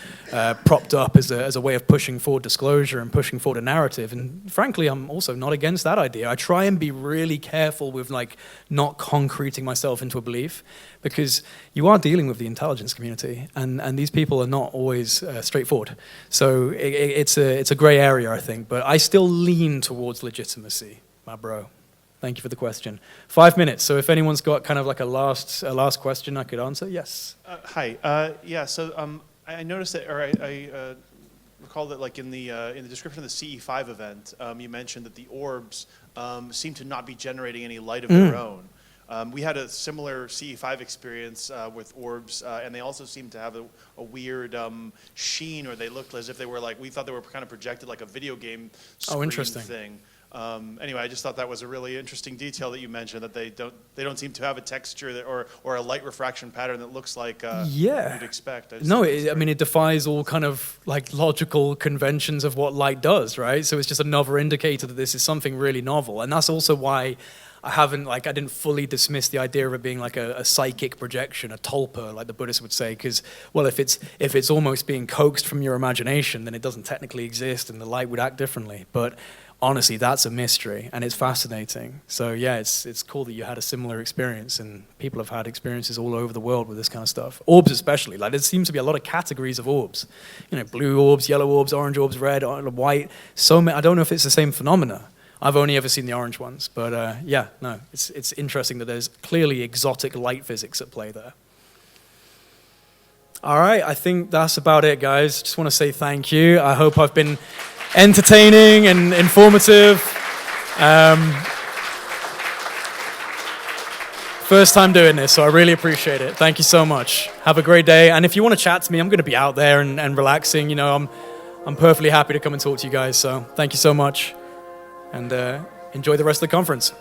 propped up as a way of pushing forward disclosure and pushing forward a narrative. And frankly, I'm also not against that idea. I try and be really careful with like not concreting myself into a belief, because you are dealing with the intelligence community, and these people are not always straightforward. So it's a gray area, I think, but I still lean towards legitimacy, my bro. Thank you for the question. 5 minutes, so if anyone's got kind of like a last question I could answer, yes? Hi, yeah, so I noticed that, or I recall that like in the description of the CE5 event, you mentioned that the orbs seem to not be generating any light of their own. We had a similar CE5 experience with orbs, and they also seemed to have a weird sheen, or they looked as if they were like, we thought they were kind of projected like a video game screen thing. Anyway, I just thought that was a really interesting detail that you mentioned, that they don't seem to have a texture that, or a light refraction pattern that looks like you'd expect. I mean, it defies all kind of like logical conventions of what light does, right? So it's just another indicator that this is something really novel, and that's also why I didn't fully dismiss the idea of it being like a psychic projection, a tulpa, like the Buddhists would say, because, well, if it's almost being coaxed from your imagination, then it doesn't technically exist, and the light would act differently. But honestly, that's a mystery, and it's fascinating. So yeah, it's cool that you had a similar experience, and people have had experiences all over the world with this kind of stuff. Orbs especially, like there seems to be a lot of categories of orbs. You know, blue orbs, yellow orbs, orange orbs, red, white. So many. I don't know if it's the same phenomena. I've only ever seen the orange ones, but yeah, no, it's interesting that there's clearly exotic light physics at play there. All right, I think that's about it, guys. Just want to say thank you. I hope I've been entertaining and informative. First time doing this, so I really appreciate it. Thank you so much. Have a great day. And if you want to chat to me, I'm going to be out there and relaxing. You know, I'm perfectly happy to come and talk to you guys. So thank you so much. And enjoy the rest of the conference.